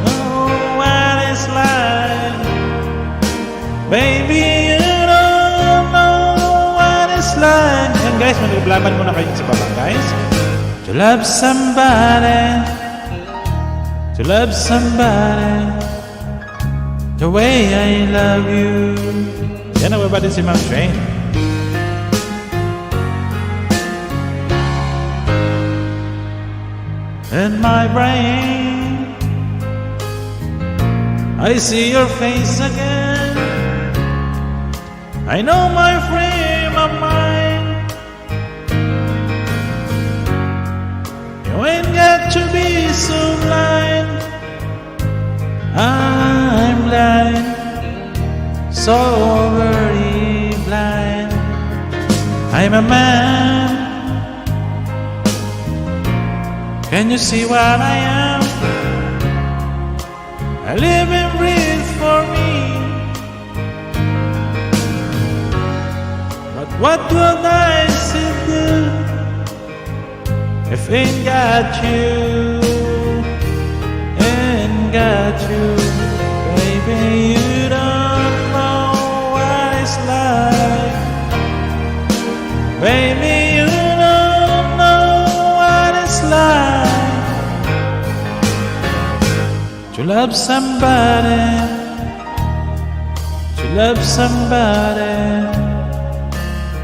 Oh, what it's like. Baby, you don't know what it's like. Yan guys, mag-iblaban muna kayo sa baba guys. To love somebody. To love somebody. The way I love you. Yan ang baba din si Ma'am Shane. In my brain I see your face again. I know my frame of mind. You ain't got to be so blind. I'm blind, so very blind. I'm a man. Can you see what I am? I live and breathe for me. But what would I still do if ain't got you? Got you, baby, you don't know what it's like. Baby, you don't know what it's like to love somebody, to love somebody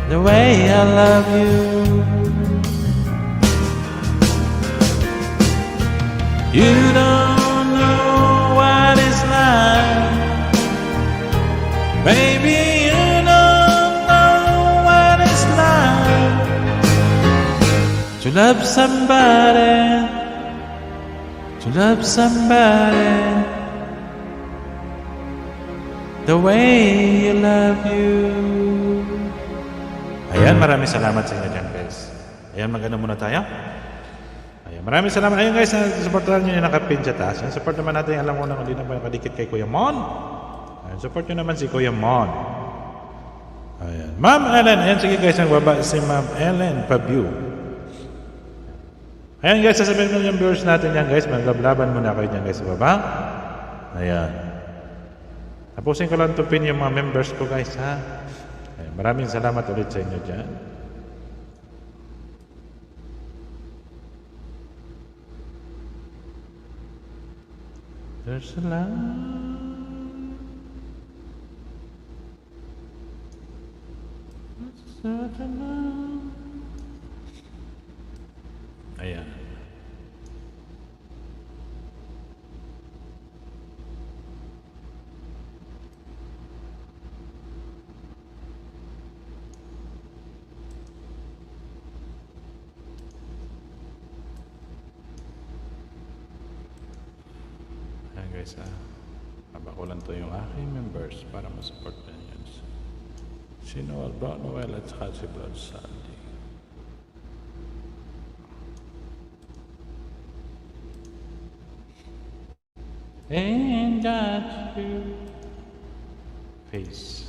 the way I love you. You don't baby, you don't know what it's like to love somebody, to love somebody the way you love you. Ayan, maraming salamat sa inyo dyan guys. Ayan, maganda muna tayo. Ayan, maraming salamat. Ayan guys, supportahan nyo yung nakapin sa taas. Yung support naman natin, alam mo na kung di na ba nakadikit kay Kuya Mon. Ayan, support nyo naman si Kuya Mon. Ayan. Ma'am Ellen. Ayan, sige guys, nagbaba si Ma'am Ellen Pabiu. Ayan guys, sasabihin mo yung viewers natin yan guys. Maglablaban muna kayo dyan guys sa baba. Ayan. Tapusin ko lang tupin yung mga members ko guys ha. Ayan, maraming salamat ulit sa inyo dyan. There's a light Ayan. Ayan guys, haba ko lang to yung aking members para masupport na yan. Si Noel Brown Noel at saka si Blood Sandy. And got you face.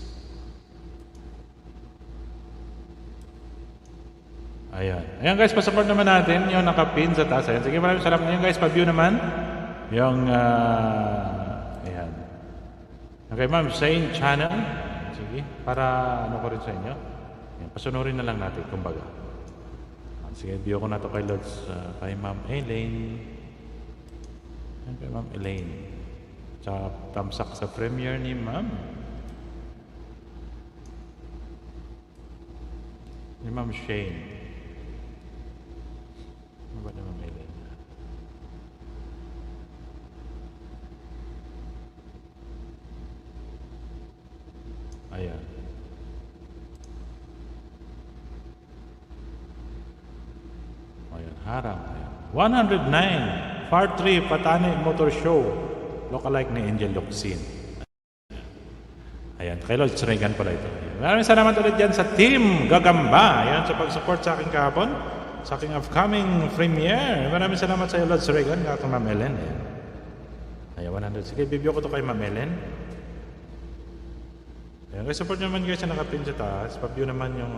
Ayan. Ayan guys, pasupport naman natin yung nakapin sa taas. Ayan. Sige, maraming salamat. Ayan guys, pa-view naman yung ayan. Okay, ma'am, Shane Channel. Sige, para ano ko rin sa inyo. Ayan, pasunurin na lang natin, kumbaga. Sige, view ko na to kay Lods, kay Ma'am Elaine. Ayan, kay Ma'am Elaine. Tsaka tamsak sa premiere ni Ma'am. Ni Ma'am Shane. Ano ba ni Ma'am Elaine? Ayan. Ayan, harang. Ayan. 109. Part 3, Patani Motor Show. Lookalike ni Angel Locsin. Ayan, kay Lord Regan pala ito. Ayan. Maraming salamat ulit dyan sa Team Gagamba. Ayan, sa pag-support sa akin kahapon. Sa aking upcoming premiere. Maraming salamat sa iyo, Lord Regan. Kaya Ma'am Ellen. Ayan, 100. Sige, bibigyan ko to kay Ma'am Ellen. Ayan, guys, support naman guys na nakapin sa taas. Pa-view naman yung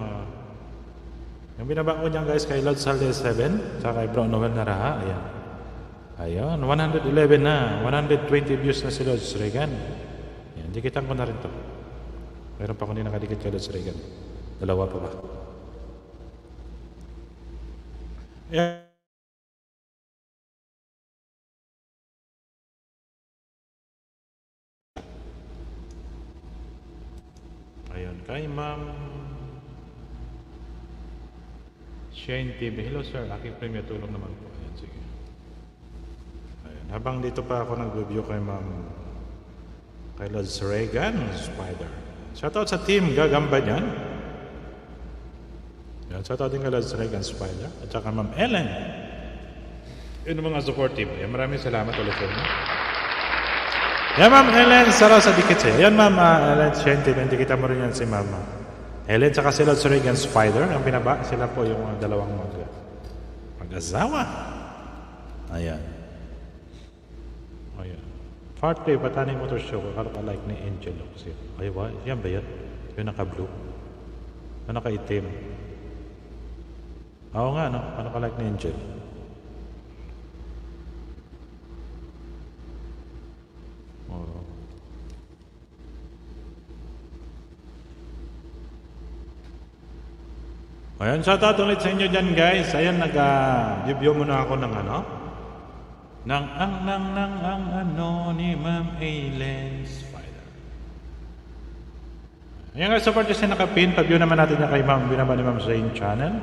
binaba ko niyan guys kay Lord Salde 7 saka kay Brown Noel na Raha. Ayan. Ayun, 111 na. 120 views na si Lord Regan. Ayan, dikitan ko na rin to. Meron pa ko din nakadikit kay Lord Regan. Dalawa pa ba? Ayan. Ayun, kay Ma'am Shane TV. Hello sir, aking premium tulong naman po. Ayan, sige. Ayun, habang dito pa ako nag-review kay Ma'am kay Lord Regan Spider. Shoutout sa team Gagamba dyan. Ayan, shoutout din kay Lord Regan Spider. At saka Ma'am Ellen. Yun ang mga support team. Ayan, maraming salamat ulit sa inyo. Yan Ma'am Ellen, saraw sa dikit siya. Yan Ma'am Ellen Shane TV. Hindi kita mo rin yan si Ma'am Ellen tsaka si Lord Regan Spider. Ang pinaba, sila po yung dalawang mag-asawa. Ayan. Ayan. Part 3, Patani Motor Show. Kalak-alike ni Angel Locsin. Ay, what? Yan ba yan? Yung naka-blue. Yung naka-itim. Oo nga, no? Kalak-alike ni Angel. Oo. Ayan, shoutout ulit sa inyo dyan guys. Ayan, nag-review muna ako ng ano ni Ma'am Ellen Spider. Ayan guys, support kasi nakapin. Pag-view naman natin niya kay Ma'am, binaba ni Ma'am Shane Channel.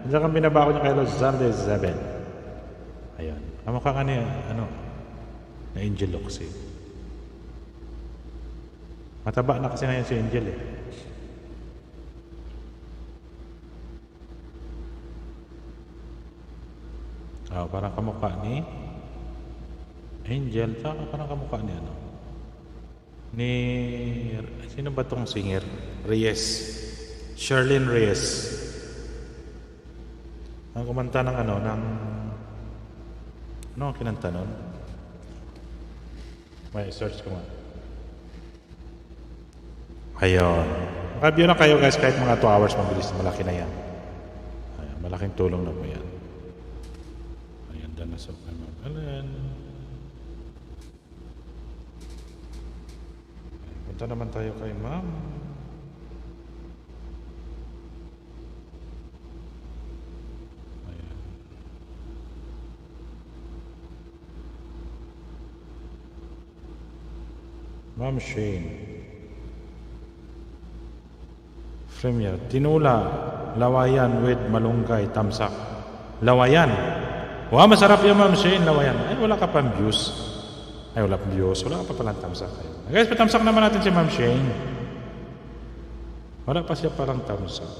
At saka binaba ko niya kay Los Zarde 7. Ayan, kamukha ka ni na Angel Locsin. Mataba na kasi ngayon si Angel eh. Parang kamukha ni Angel. Saka parang kamukha ni ni sino ba tong singer? Reyes. Sherlyn Reyes. Ang kumanta ng ano ang kinanta nun? May search ko nga. Ayun. Maka-view na kayo guys kahit mga 2 hours mabilis. Malaki na yan. Ayun, malaking tulong na po yan. Ayan, dyan na sa Ma'am Ellen. Punta naman tayo kay Ma'am. Ayan. Ma'am Shane. Premier. Tinula. Lawayan with malunggay. Tamsak. Lawayan. Wow, masarap yung Ma'am Shane. Lawayan. Ay, wala ka pang views. Ay, wala pang views. Wala ka pa palang tamsak. Guys, patamsak naman natin si Ma'am Shane. Wala pa siya palang tamsak.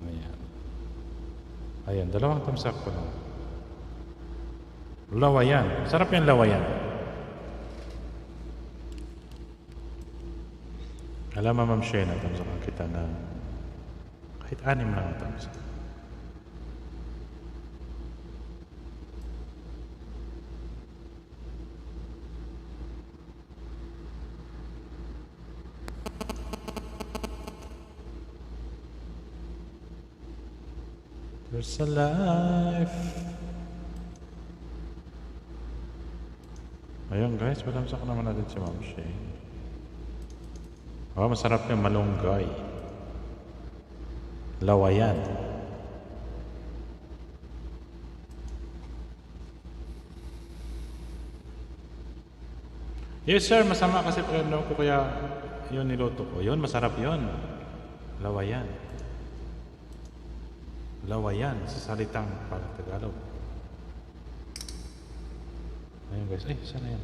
Ayan. Ayan, dalawang tamsak pa lang. Lawayan. Sarap yung lawayan. Alam mo, Ma'am Shane, tamsakan kita na kahit 6 lang ang tamsak. There's a life. Ayun guys, patamsak naman natin si Ma'am Shane. Oh, masarap yung malunggay. Lawayan. Yes sir, masama kasi ano ko kaya yun niluto ko. Yun, masarap yun. Lawayan. Lawayan sa salitang parang Tagalog. Ayun guys, sana yan?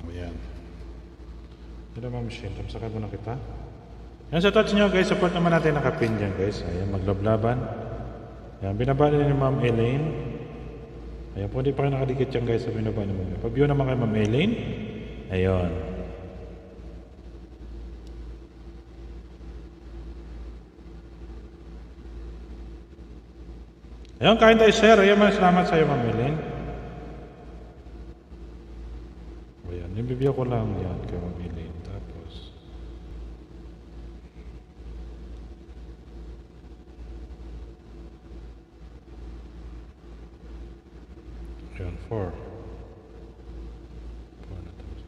Ayan. Ito Ma'am Shane, tamsakan mo na kita. Yan sa touch nyo guys, support naman natin nakapin dyan guys. Ayan, maglablaban. Ayan, binaba ni Ma'am Elaine. Ayan, pwede pa kayo nakadikit yan guys sa binaba ni Ma'am. Pag-view naman kay Ma'am Elaine. Ayun. Ayun, kain tayo sir. Ayun, salamat sa iyo Ma'am Elaine. Ayan, nibibigyan ko lang yan kay Ma'am Elaine. Tapos ayan, 4 na tapos.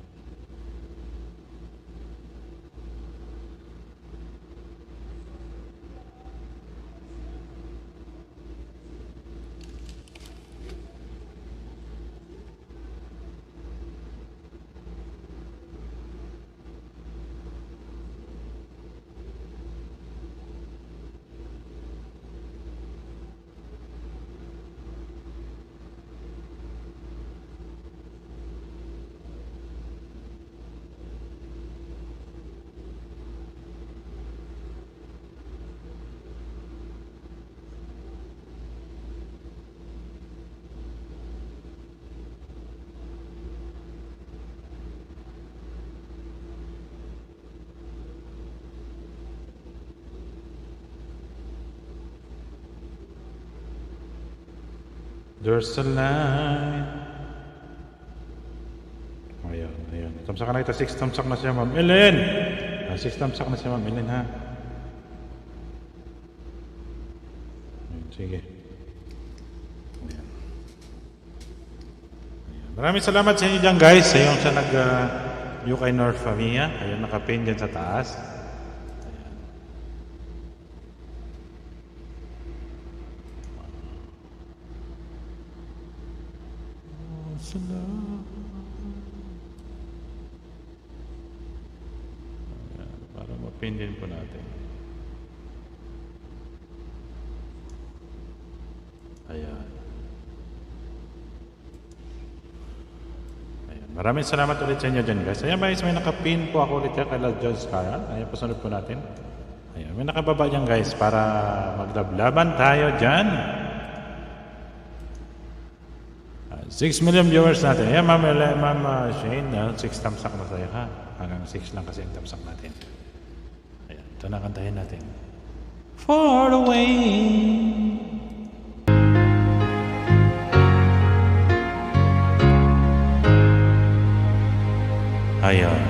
There's a line. Ayan, ayan. Tamsakan na kita. 6 tamsak na siya, Ma'am Ellen. 6 tamsak na siya, Ma'am Ellen, ha? Ayan, sige. Ayan. Ayan. Maraming salamat sa inyo dyan, guys. Sa yung sa UK North Famia. Ayan, nakapin dyan sa taas. Ayan, para mapin din po natin. Ayan. Ayan. Maraming salamat ulit sa inyo dyan guys. Ayan guys, may nakapin po ako ulit dyan kay John Scaran. Ayan, pasunod po natin. Ayan, may nakababa dyan guys para maglablaban tayo dyan. 6 million viewers natin. Ayan, Ma'am Shane, 6 tamsak na tayo ha. Hanggang 6 lang kasi ang tamsak natin. Ayan, ito na kantahin natin. Far away. Ayan.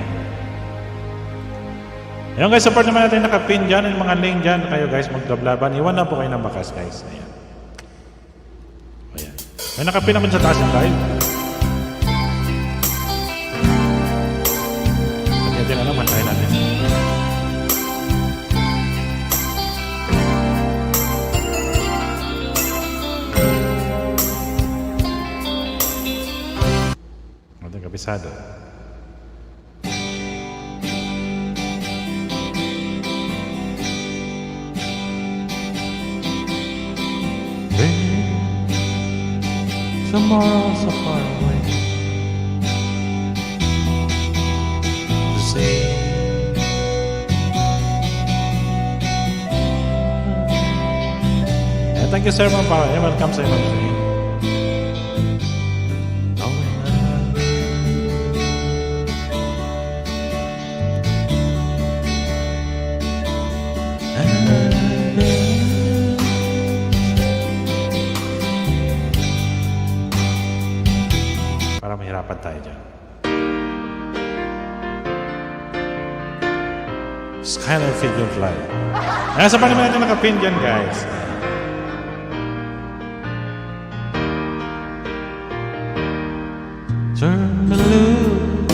Ayan guys, support naman natin nakapin dyan. Yung mga link dyan, kayo guys maglablaban. Iwan na po kayo ng bakas guys. Ayan. Ayan. May nakapin naman sa taas yung live. Pagyatin na lang, mantahin natin. Kabisado. Tomorrow so far away to say thank you sir Ma'am Power. Welcome sa Ma'am Jane. Para mahirapan tayo dyan. Skylar Fit Your Fly. Nasa pa naman natin nakapin dyan, guys. Turn the loop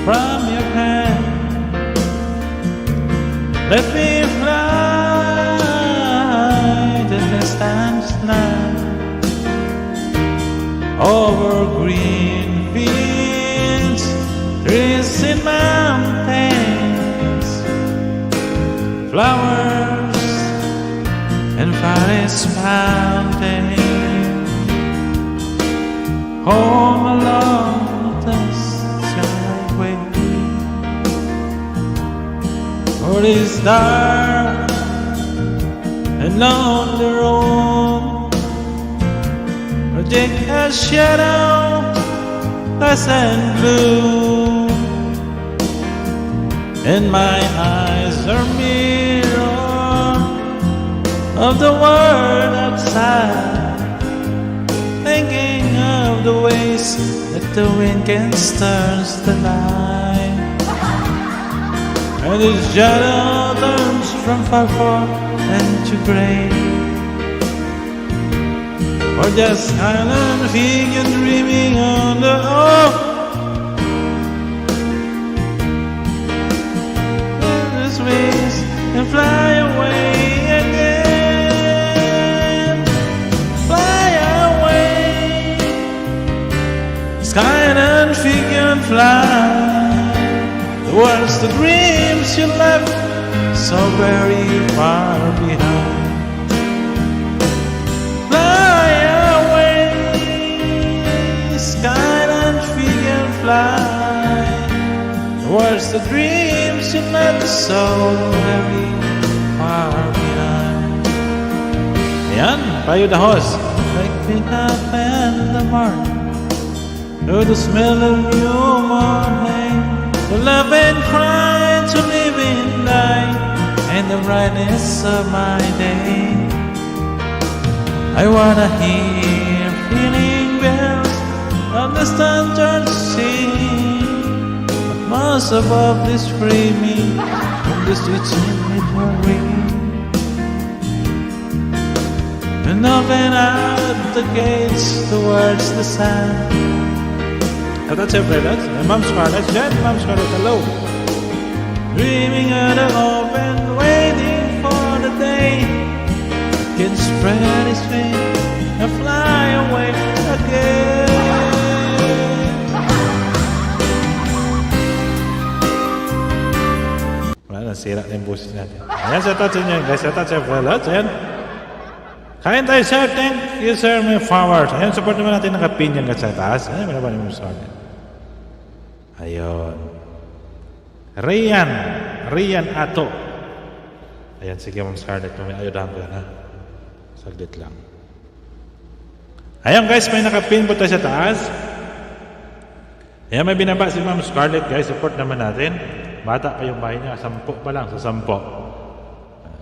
from your hand. Let me fly to distant land. Over green fields, trees and mountains, flowers and forest mountains. Home along the skyway, for it's dark and on the road. Project a shadow, glass and blue, and my eyes are mirror of the world outside, thinking of the ways that the wind can stir the light, and the shadow turns from far into gray. Or just silent figure dreaming on the endless wings and fly away again. Fly away, silent figure and fly towards the dreams you left so very far behind. Fly towards the dreams you left so very far behind. Ayan, payo the host. Like me up and the mark, to the smell of new morning, to love and cry, to live and die, and the brightness of my day. I wanna hear ringing bells on the standard sing, but most above this screaming from the streets it will ring, and open out the gates towards the sun. At that's it, that's Ma'am Scarlett. Jen, Ma'am Scarlett, hello. Dreaming of the open, waiting for the day can spread its wings and fly away again. Nasira na yung boses natin. Ayan, sa touch nyo guys. Sa touch of relax. Ayan. Kain tayo, sir. Thank you, sir. May flowers. Ayan, support naman natin nakapin yan sa taas. Ayan, may naman yung sorry. Ayun. Rian Ato. Ayan, sige, Ma'am Scarlett. May ayudahan ko yan, ha? Saglit lang. Ayan, guys. May nakapin po tayo sa taas. Ayan, may binaba si Ma'am Scarlett, guys. Support naman natin. Bata pa yung bahay niya, 10 pa lang sa 10.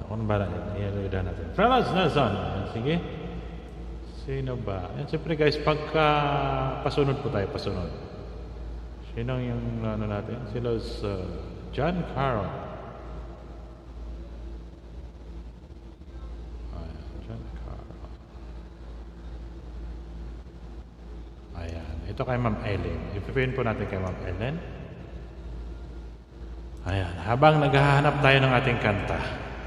Kung ba iyan natin. Francis Nelson. Sige. Sino ba? Yan, siyempre guys, pagka pasunod po tayo, pasunod. Sino yung ano natin? Sila John Carroll. John Carroll. Ayan. Ito kay Ma'am Ellen. Ipipin po natin kay Ma'am Ellen. Ayan, habang naghahanap tayo ng ating kanta.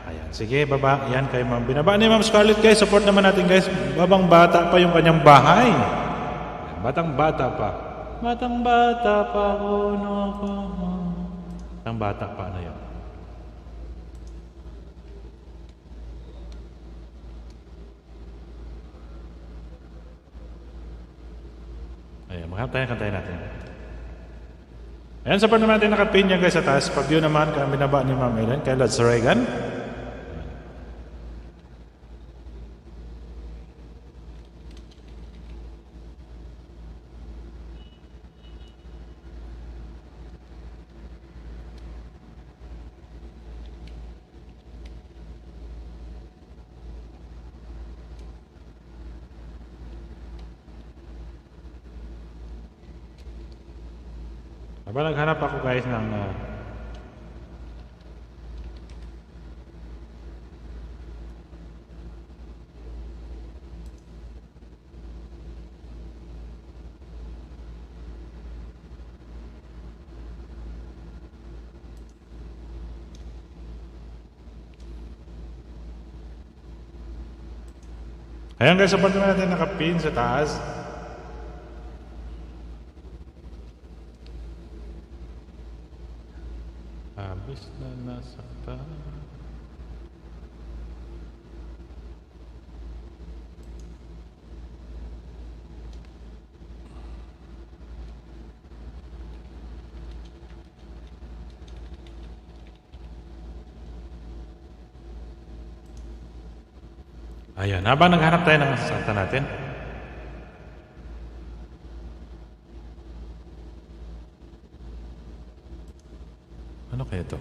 Ayan, sige, baba. Yan, kay Ma'am. Binaba ni Ma'am Scarlett, guys. Support naman natin, guys. Babang bata pa yung kanyang bahay. Batang bata pa. Batang bata pa ako, no ako. Batang bata pa na yun. Ayan, maghanap tayo, kantayin natin. Ayan, sa part naman natin nakapin yan guys sa taas. Pag-view naman, kaya binaba ni Ma'am Ellen, kay Lods Reagan. Habang naghanap ako guys ng ayan guys, support naman natin nakapin sa taas. Habis na nasaktan. Ayan, habang naghanap tayo ng sasaktan natin. Ano kaya ito?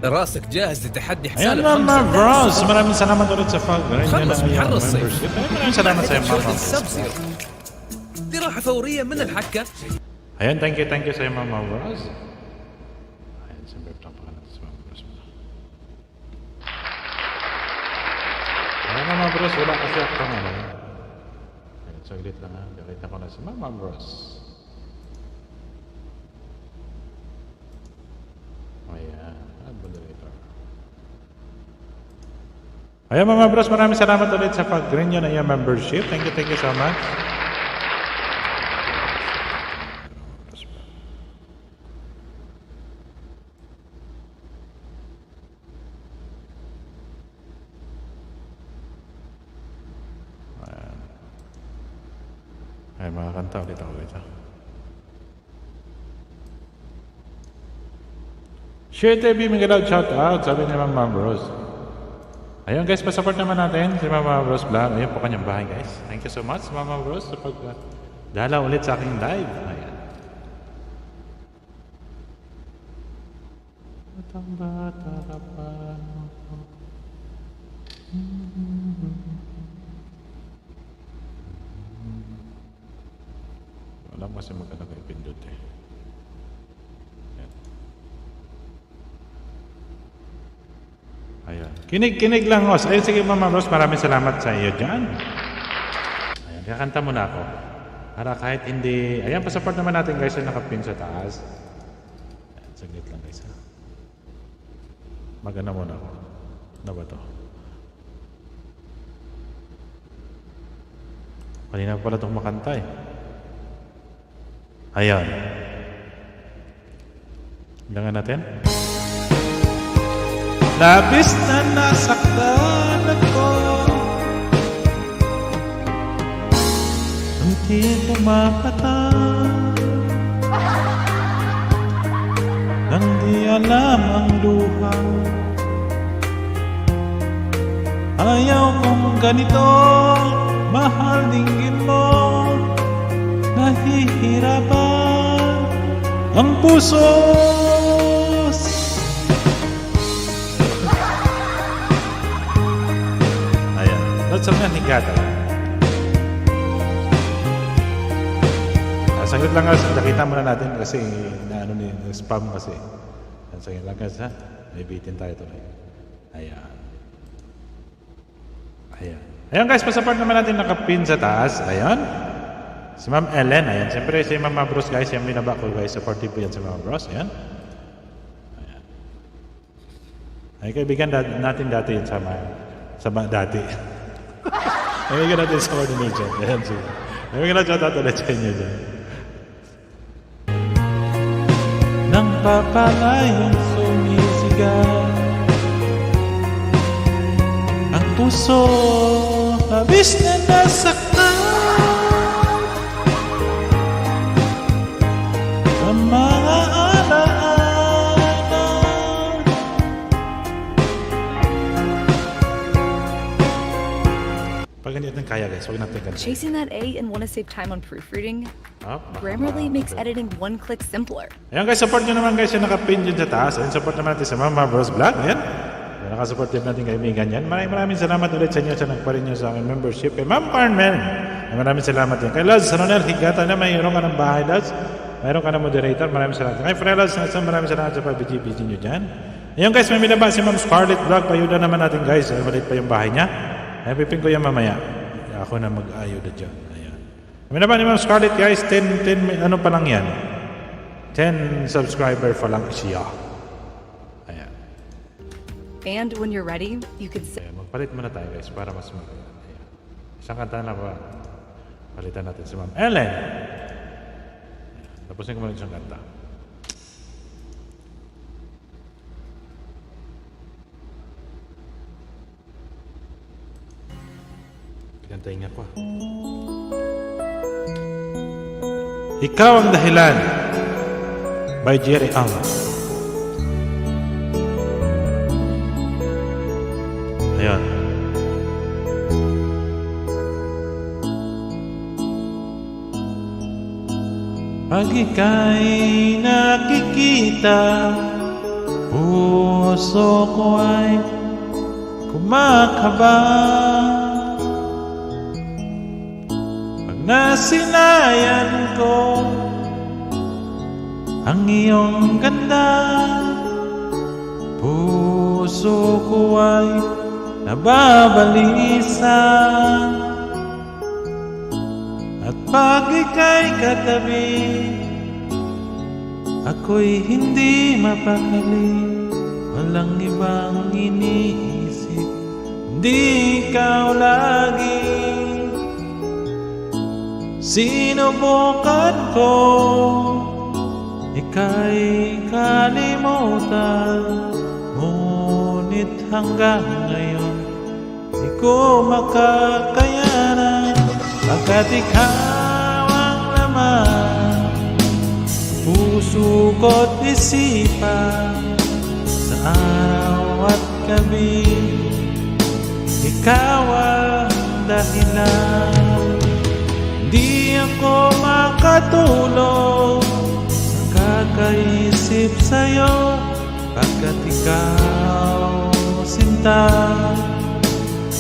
راسك جاهز لتحدي Ayan حسالة Mama Bros, maraming salamat ulit sa pag-rin خلص ng iyong محر الصيف membership. Maraming salamat sa iyo Mama شرط Bros. السبسيو دي راحة فورية من الحكة Ayan, thank you sa iyo Mama Bros. Ayan, siyempre patapakan natin sa Mama Bros. Ayan Mama Bros, wala kasi ako ng ano. Ayan, saglit lang ha. Nakita ko na si Mama Bros. Ayan, add moderator. Ayan Mama Bros, maraming salamat ulit sa pag-renew ng iyong membership. Thank you so much. Ayan. Ayan, makakanta ulit ako ito. Share TV, Miguel shout out, sabi ni Mama Bros. Ayun guys, pa-support naman natin si Mama Bros Vlog. Ayun po kanyang bahay guys. Thank you so much Mama Bros sa pag-dala ulit sa aking live. Ayan. Batang bata ka pa. Wala kasi magkano kay Pindot eh. Ayan. Kinig lang, Os. Ayun, sige, Mama Rose, maraming salamat sa iyo dyan. Ayan, kakanta muna ako. Para kahit hindi... Ayan, pa-support naman natin, guys, na nakapin sa taas. Ayan, saglit lang, guys, ha. Magana muna ako. Ano ba to? Kanina pa pala itong makanta, eh. Ayan. Bilangan natin. Labis na nasaktan ako, unti pumapatay, nang di alam ang luha. Ayaw kong ganito, mahal dinggin mo, nahihirapan ang puso. Sabi nga, higata. Saglit lang guys, nakita muna natin kasi na ano ni spam kasi. Saglit lang guys ha, may bitin tayo tuloy. Ayan. Ayan. Ayan guys, pa-support naman natin nakapin sa taas. Ayan. Si Ma'am Ellen, ayan. Siyempre si Mama Bros guys, yung binaba ko guys, supportive po yan si Mama Bros. Ayan. Ayan. Ay kaibigan natin dati yun sama dati. Kaibigan natin sa ordinary dyan. Ayan siya. Kaibigan natin ulit sa inyo dyan. Walang papalayong sumisigaw. Ang puso labis na nasaktan sa mga alaala. Pag hindi natin kaya guys, huwag natin ganun. Chasing that A and want to save time on proofreading? Grammarly makes editing one click simpler. Ayan guys, support nyo naman guys yung nakapin dyan sa taas. Ayan, support naman natin sa Mama Bros Vlog. Ayan. Ayan, nakasupport din natin kaibigan yan. Maraming salamat ulit sa inyo sa nagpa-renew sa aking membership. Kay Ma'am Carmen, maraming salamat din. Kay Laz Ronel Higata na mayroon ka ng bahay, Laz. Mayroon ka ng moderator. Maraming salamat. Kay Frelas, maraming salamat sa pag-BG nyo dyan. Ayan guys, may minaba si Ma'am Scarlett Vlog. Payuda naman natin guys. Ay, maliit pa yung bahay niya. Ay, pipin ko yan mamaya. Ako na mag-ayuda dyan. Ayan. May minaba ni Ma'am Scarlett guys. 10, ano pa lang yan? 10 subscriber pa lang siya. Ayan. And when you're ready, you can say, Ayan, magpalit muna tayo guys para mas maganda. Ayan. Isang kanta na ba? Palitan natin si Ma'am Ellen. Ayan. Tapusin ko muna isang kanta. Kantayin niya ko. Ikaw ang dahilan by Jerry Ang. Ayan. Pag ika'y nakikita, puso ko ay kumakaba. Pag nasinayan ko ang iyong ganda, puso ko ay nababalisa. At pag ika'y katabi, ako'y hindi mapakali. Walang ibang iniisip, hindi ikaw lagi. Sinubukan ko, ika'y kalimutan, ngunit hanggang ngayon di ko makakayanan. Pagkat ikaw ang laman, puso ko't isipan, sa araw at gabi, ikaw ang dahilan. Di ako makatulog sa kakaisip sa'yo, pagkat ikaw, sinta,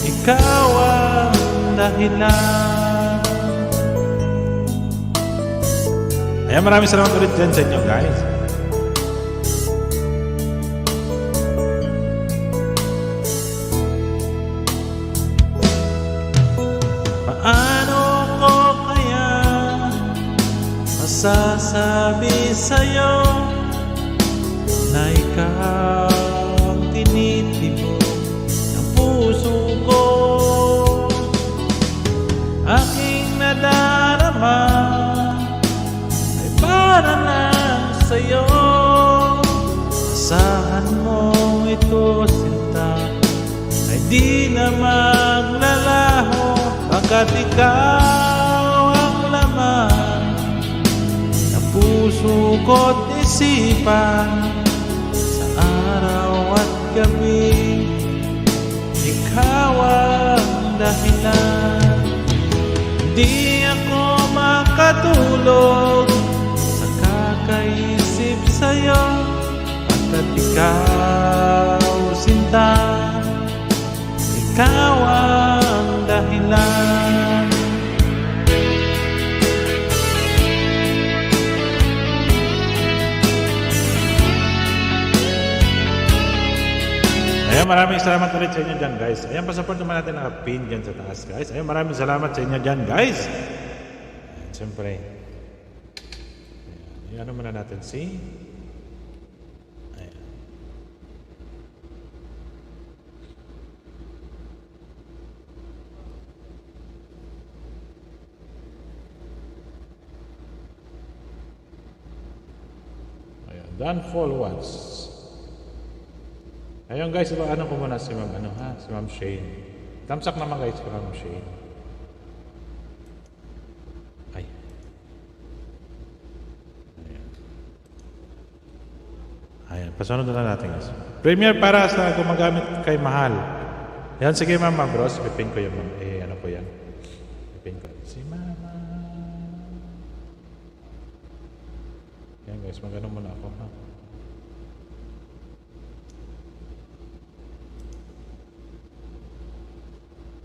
ikaw ang dahilan. Ayan, maraming salamat ulit dyan sa inyo guys. Paano ko kaya masasabi sa'yo na ikaw ang tinitipon ng puso ko? Aking nadarama ay para lang sa'yo. Asahan mo ito, sinta, ay di na maglalaho. Pagkat ikaw ang laman ng puso ko't isipan, sa araw at gabi, ikaw ang dahilan. Di ako makatulog sa kakaisip sa'yo, pagkat ikaw, sinta, ikaw ang dahilan. Ayan, maraming salamat ulit sa inyo dyan guys. Ayan, pasaport naman natin nakapin dyan sa taas guys. Ayan, maraming salamat sa inyo dyan guys. Ayan, siyempre. Ayan, ano muna natin si... Ayan. Ayan, Don't fall once. Ayun guys, ano ko muna si Ma'am, si Ma'am Shane. Thumbs up naman guys kay Ma'am Shane. Ay. Ayan, pasunod na natin guys. Premiere para sa gumagamit kay Mahal. Yan, sige Mama Bros, pipin ko yung ano ko yan. Pipin ko. Si Mama. Yan guys, magano muna ako ha.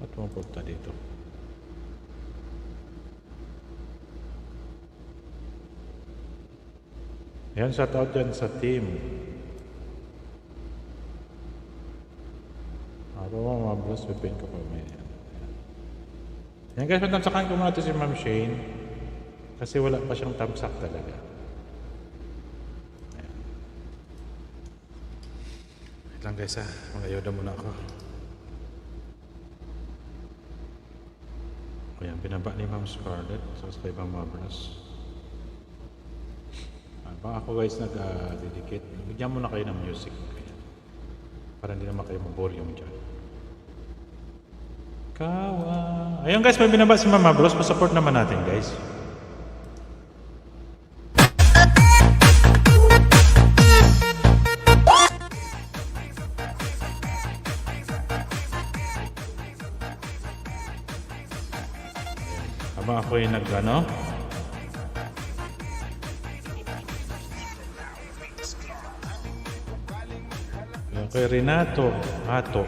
At pumunta dito. Yan, shout out dyan sa team. Ako mga bros, pipin ko pa may yan. Yan guys, matamsakan ko muna ito si Ma'am Shane. Kasi wala pa siyang tamsak talaga. Ayan. Wait lang guys ha, mag-ayoda muna ako. Ayan, binaba ni Ma'am Scarlett. Subscribe ang mga bros. Baka ako guys nag-dedicate. Bigyan mo na kayo ng music. Para hindi naman kayo mag-volume dyan. Kawa. Ayun guys, may binaba si Mama Bros. Pa-support naman natin guys. Habang ako yung nag-ano. Kay Renato Ato.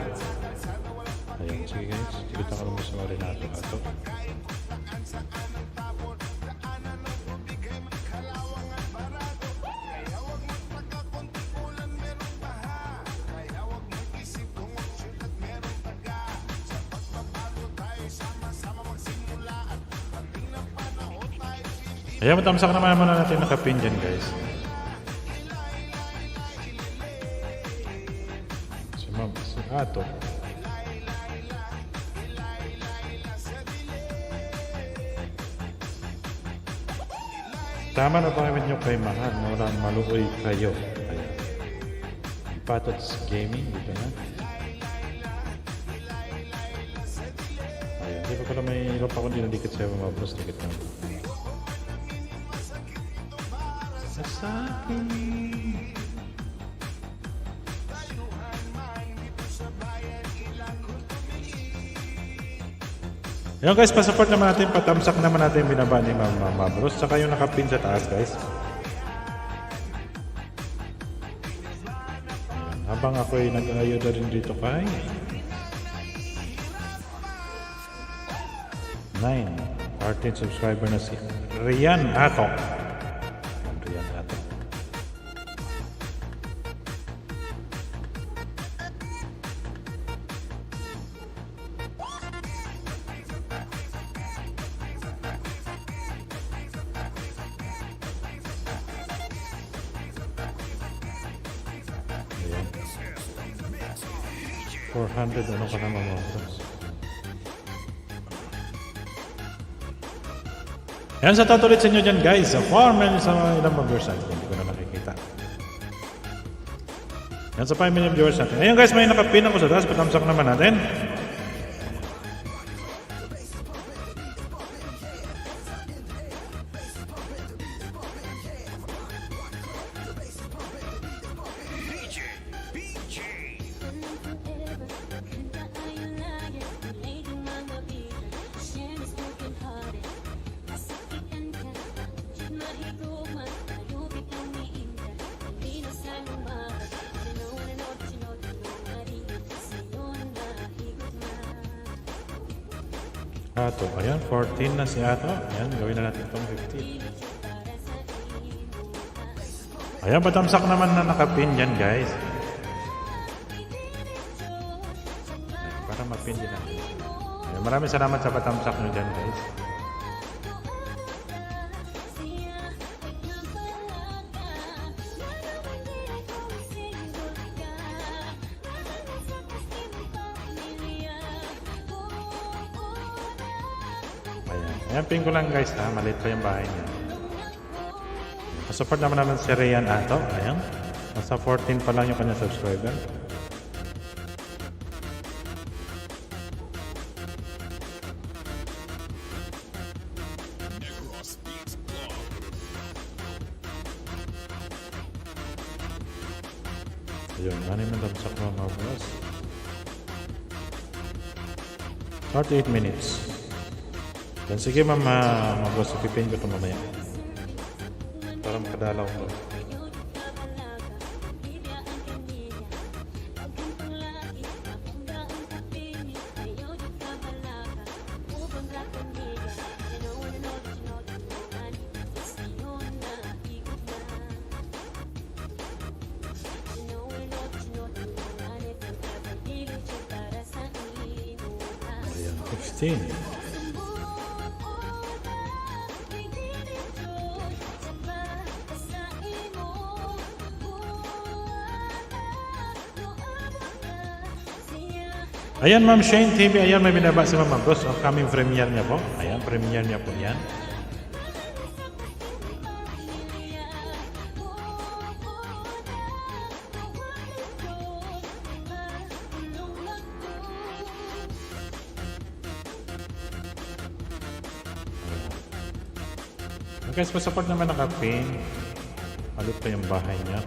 Ayun, sige guys. Tikita ko naman sa Renato Ato. Ayan, matamsak naman natin nakapin dyan guys. Si Ato. Tama na pangit nyo kay Mahal. Walang maluoy kayo. Ayan. Patots Gaming. Dito na. Ayan. Di ba pala may iba pa kung dinadikit sa'yo mga bros. Dikit na. Sasaki. Ayan guys, pa-support naman natin, patamsak naman natin binaba ni Mama Bros. Saka yung nakapin sa taas guys. Ayan, habang ako'y nag-ayuda rin dito kay 14 subscriber na si Rian Ato. Rian Ato. Ayan. 400 ano ka naman mga bros. Ayan, sa ulit sa inyo dyan guys. Sa farm and sa mga ilang viewers natin. Hindi ko na nakikita. Ayan, sa 5 million viewers natin. Ayan guys, may nakapin ako sa taas. Patamsak naman natin. Ato, ayan, 14 na si Ato. Ayan, gawin na natin itong 50. Ayan, patamsak naman na nakapin dyan, guys. Ayan, para mapin din natin. Ayan, maraming salamat sa patamsak nyo dyan, guys. Ayan, pin ko lang guys ha, maliit pa yung bahay niya. Support naman naman si Rian Ato. Ayan. Nasa 14 pa lang yung kanyang subscriber. Ayun, ano yung mandamsak mga boss? 48 minutes. Dan sige mga boss, pipin ko ito mamaya. Para makadalaw ko. Ayan, 16. Ayan, Ma'am Shane TV. Ayan, may binaba si Ma'am Bros. Upcoming premiere niya po. Ayan, premiere niya po yan. Guys, pa-support naman ng Kapin. Alit pa yung bahay niya.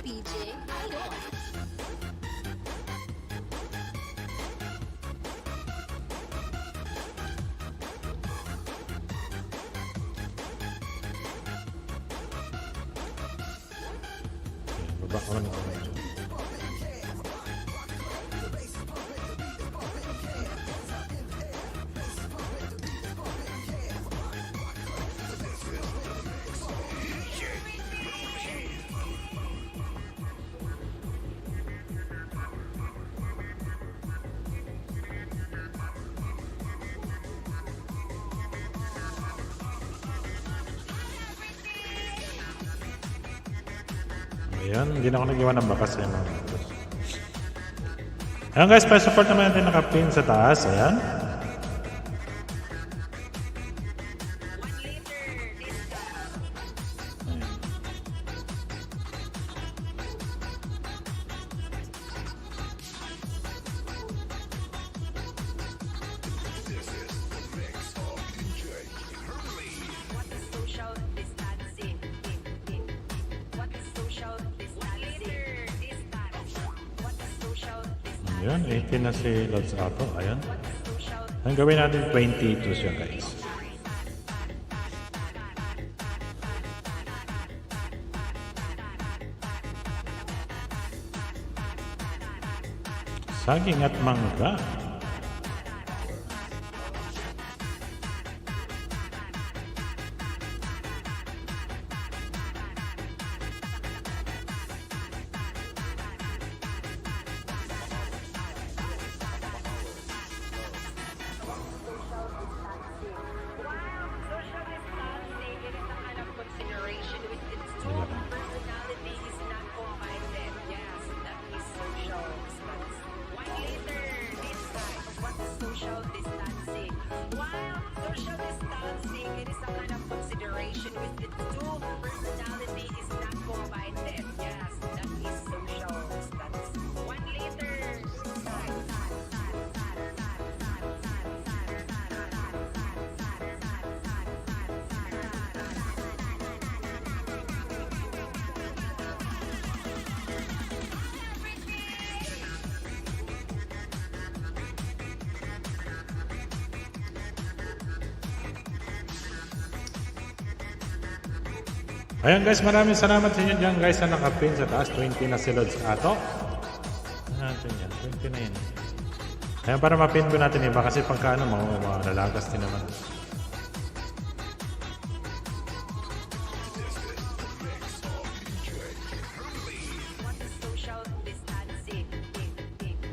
PJ, idol. Baba ko lang ito. Ayan, hindi na ako nag-iwan ng bakas. Ayan, ayan guys, pa-support naman natin nakapin sa taas. Ayan. Ayan, 18 na si Lods Ato. Ayan. Ang gawin natin 22 siya guys. Saging at mangga. Ayan guys, maraming salamat sa inyo dyan guys na nakapin sa taas. 20 na si Lods Ato. Ano natin yan? 20 na yun. Ayan, para mapin ko natin iba kasi pagka ano, malalagas din naman.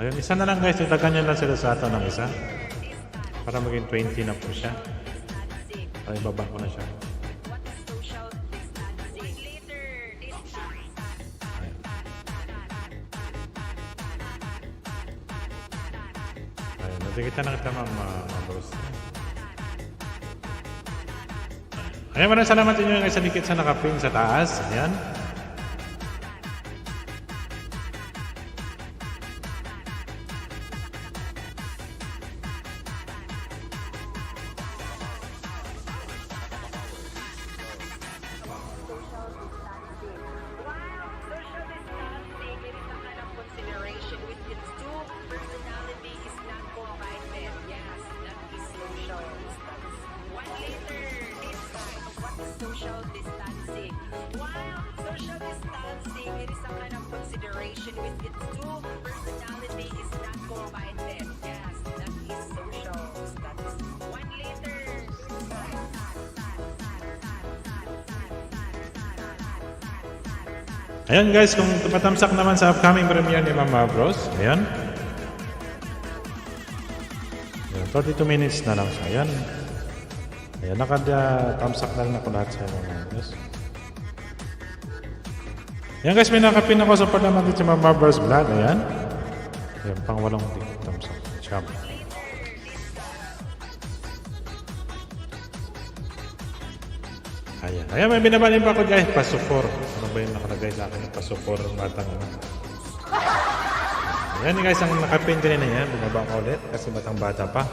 Ayun, isa na lang guys. Itagan nyo lang si Lods Ato ng isa. Para maging 20 na po siya. Para ibaba ko na siya. Hindi kita nakita mga bros. Ayan, maraming salamat sa inyo guys sa dikit sa nakapin sa taas. Ayan. Social distancing. While social distancing, it is a kind of consideration with its two personality is not combined. Yes, that is social status. 1 liter. Ayan guys, kung tumatamsak naman sa upcoming premiere ni Mama Bros. Ayan. Ayan, 32 minutes na lang siya. Ayan. Ayan, nakada-tamsak na lang ako lahat sa mga guys. Ayan guys, may nakapin ako sa naman dito sa Mama Bros vlog. Ayan. Ayan, pang walong dikit tamsak. Cham. Ayan. Ayan, may binabalin pa ako guys. Pasupor. Ano ba yung nakalagay sa akin? Pasupor ng batang. Ayan guys, ang nakapin din na yan. Bumaba ko ulit kasi batang bata pa.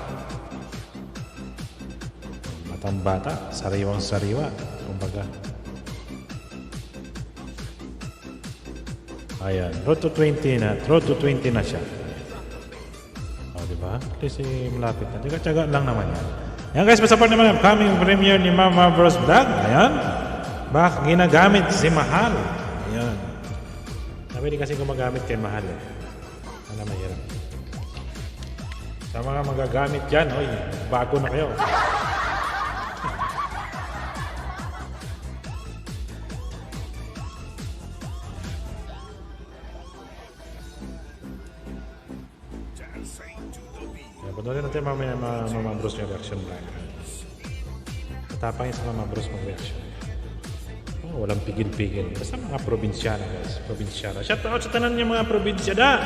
Batang bata. Sariwang sariwa. Kumbaga. Ayan. Road to 20 na. Road to 20 na siya. O, diba? Kasi malapit na. Tiga-tiyaga lang naman yan. Ayan guys, pasaport naman ang upcoming premiere ni Mama Bros Vlog. Ayan. Baka ginagamit si Mahal. Ayan. Sabi din kasi gumagamit kay Mahal eh. Ano mahirap. Sa mga magagamit dyan, oy, bago na kayo. Patuloy natin mamaya Mama Bros yung reaction vlog. Matapangin sa Mama Bros mag-reaction. Oh, walang pigil-pigil. Basta mga probinsyana guys. Probinsyana. Shout out sa tanan niyo mga probinsyana.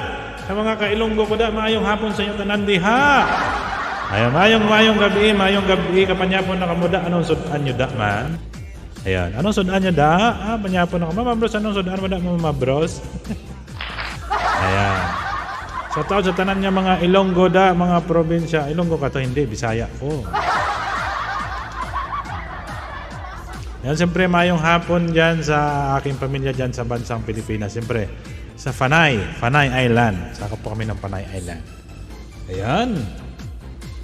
Sa mga kailonggo ko da. Maayong hapon sa inyo tanan diha. Ayan, maayong gabi. Maayong gabi. Kapanyapon na kamuda. Anong sudan nyo da man? Ayan. Anong sudan nyo da? Ah, panyapon na ka. Mama Bros, anong sudan mo da Mama Bros? Ayan. Sa tao sa tanan niya mga Ilonggo da, mga probinsya. Ilonggo ka to, hindi. Bisaya ko. Yan, siyempre, mayong hapon dyan sa aking pamilya dyan sa bansang Pilipinas. Siyempre, sa Panay Island. Saka po kami ng Panay Island. Ayan.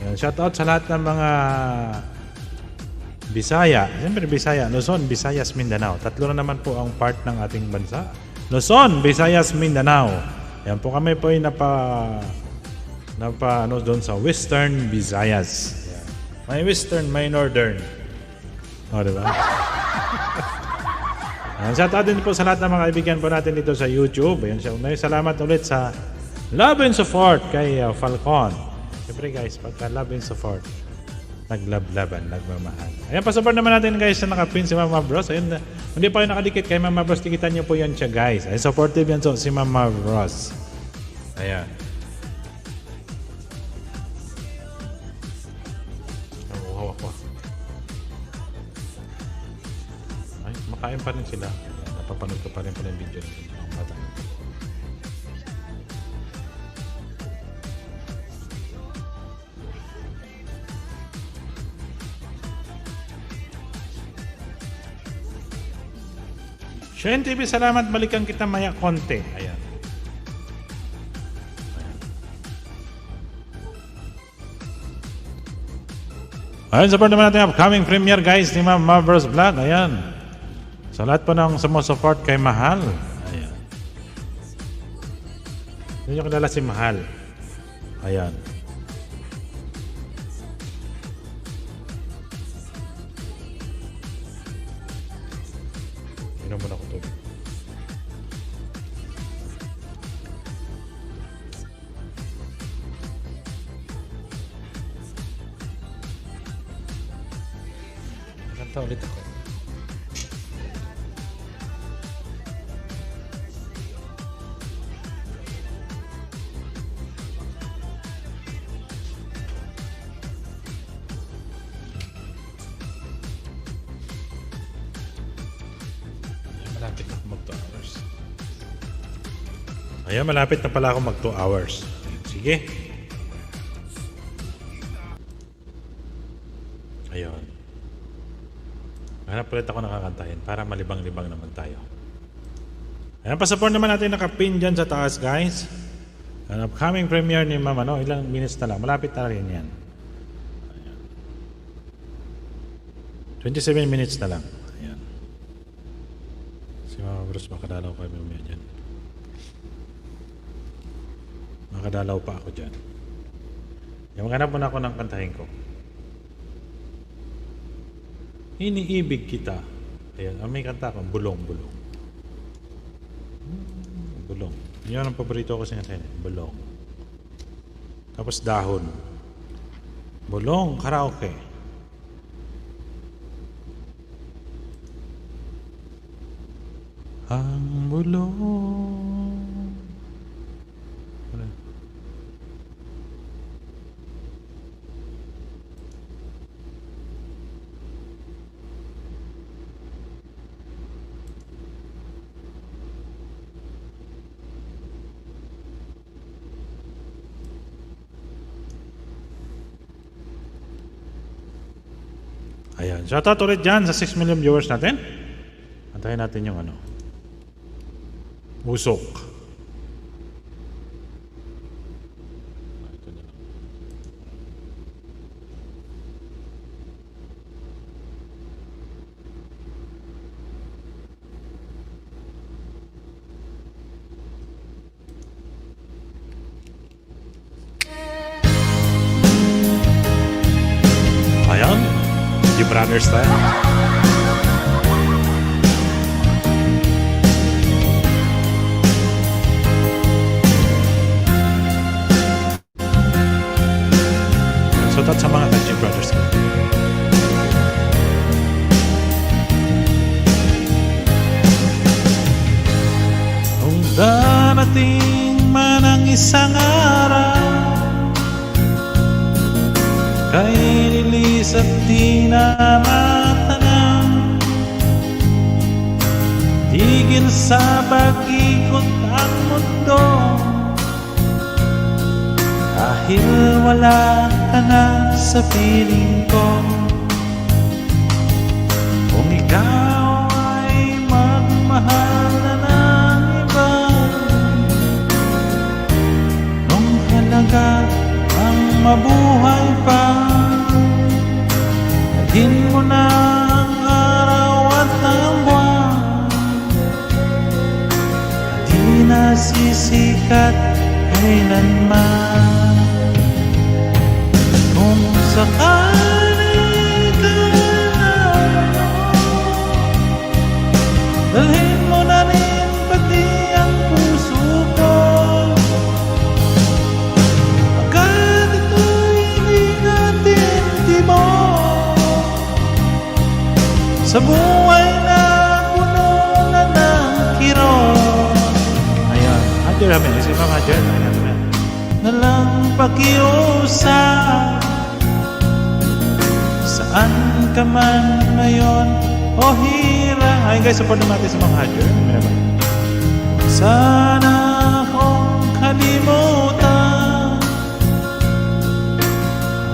Yan, shout out sa lahat ng mga Bisaya. Siyempre, Bisaya. Luzon, Visayas, Mindanao. Tatlo na naman po ang part ng ating bansa. Luzon, Visayas, Mindanao. Yan po kami po ay ano doon sa Western Visayas. Yan. May Western, may Northern. O, diba? Shout out din po sa lahat ng mga kaibigan po natin dito sa YouTube. Ayan, may salamat ulit sa love and support kay Falcon. Siyempre guys, pagka love and support, naglablaban, nagmamahal. Ayan, pasupport naman natin guys na nakapin si Mama Bros. Ayun, hindi pa kayo nakadikit kay Mama Bros. Tikitan nyo po yan siya guys. Ay, supportive yan so, si Mama Bros. Ayan. Hawak ko. Ay, makain pa rin sila. Ayan, napapanood ko pa rin pala yung video nila. Ang bata. Shen TV, salamat. Balikan kita maya konti. Ayan. Ayan, support naman natin ang upcoming premiere guys ni Mama Bros Vlog. Ayan. Sa lahat po ng sumusupport kay Mahal. Ayan. Hindi nyo kilala si Mahal. Ayan. Inom muna ko tubig. Kanta ulit ako. malapit na ako mag 2 hours. Ayan, malapit na pala ako mag 2 hours. Sige. Ayun. Hanap ulit ako nakakantahin para malibang-libang naman tayo. Ayan, pa-support naman natin nakapin dyan sa taas, guys. An upcoming premiere ni Mama, no? Ilang minutes na lang. Malapit na rin yan. Ayan. 27 minutes na lang. Ayan. Si Mama Bruce, makadalaw kayo mamaya dyan. Makadalaw pa ako dyan. Ayan, maghanap muna ako ng kantahin ko. Iniibig kita. Ayan, may kanta ko. Bulong, bulong. Bulong. Yun ang paborito ko sa kantahin. Bulong. Tapos dahon. Bulong, karaoke. Ang bulong. Ano? Ayan. Shoutout ulit dyan sa 6 million viewers natin. Antayin natin yung ano. Usok. Ito na lang. Ayan. The Brothers style. So that's sa mga Kajik Brothers ko. Kung darating man ang isang araw, kay lilis at di na matanaw, tigil sa pag-ikot ang mundo, dahil wala ka na sa piling ko. Kung ikaw ay magmahal na ng iba, nung halaga ang mabuhay pa, dalhin mo na ang araw at ang buwan, di na sisikat kailanman. Kung sakali ka na, dalhin mo na rin pati ang puso ko. Pagkat ito'y hindi natin tibok, sa buhay na puno na ng kirot. Ayan, Hajer kami. Si Ma'am Hajer. Nalang pakiusap, saan ka man ngayon o hira. Ayun guys, support naman natin sa Ma'am Hajer. Sana akong kalimutan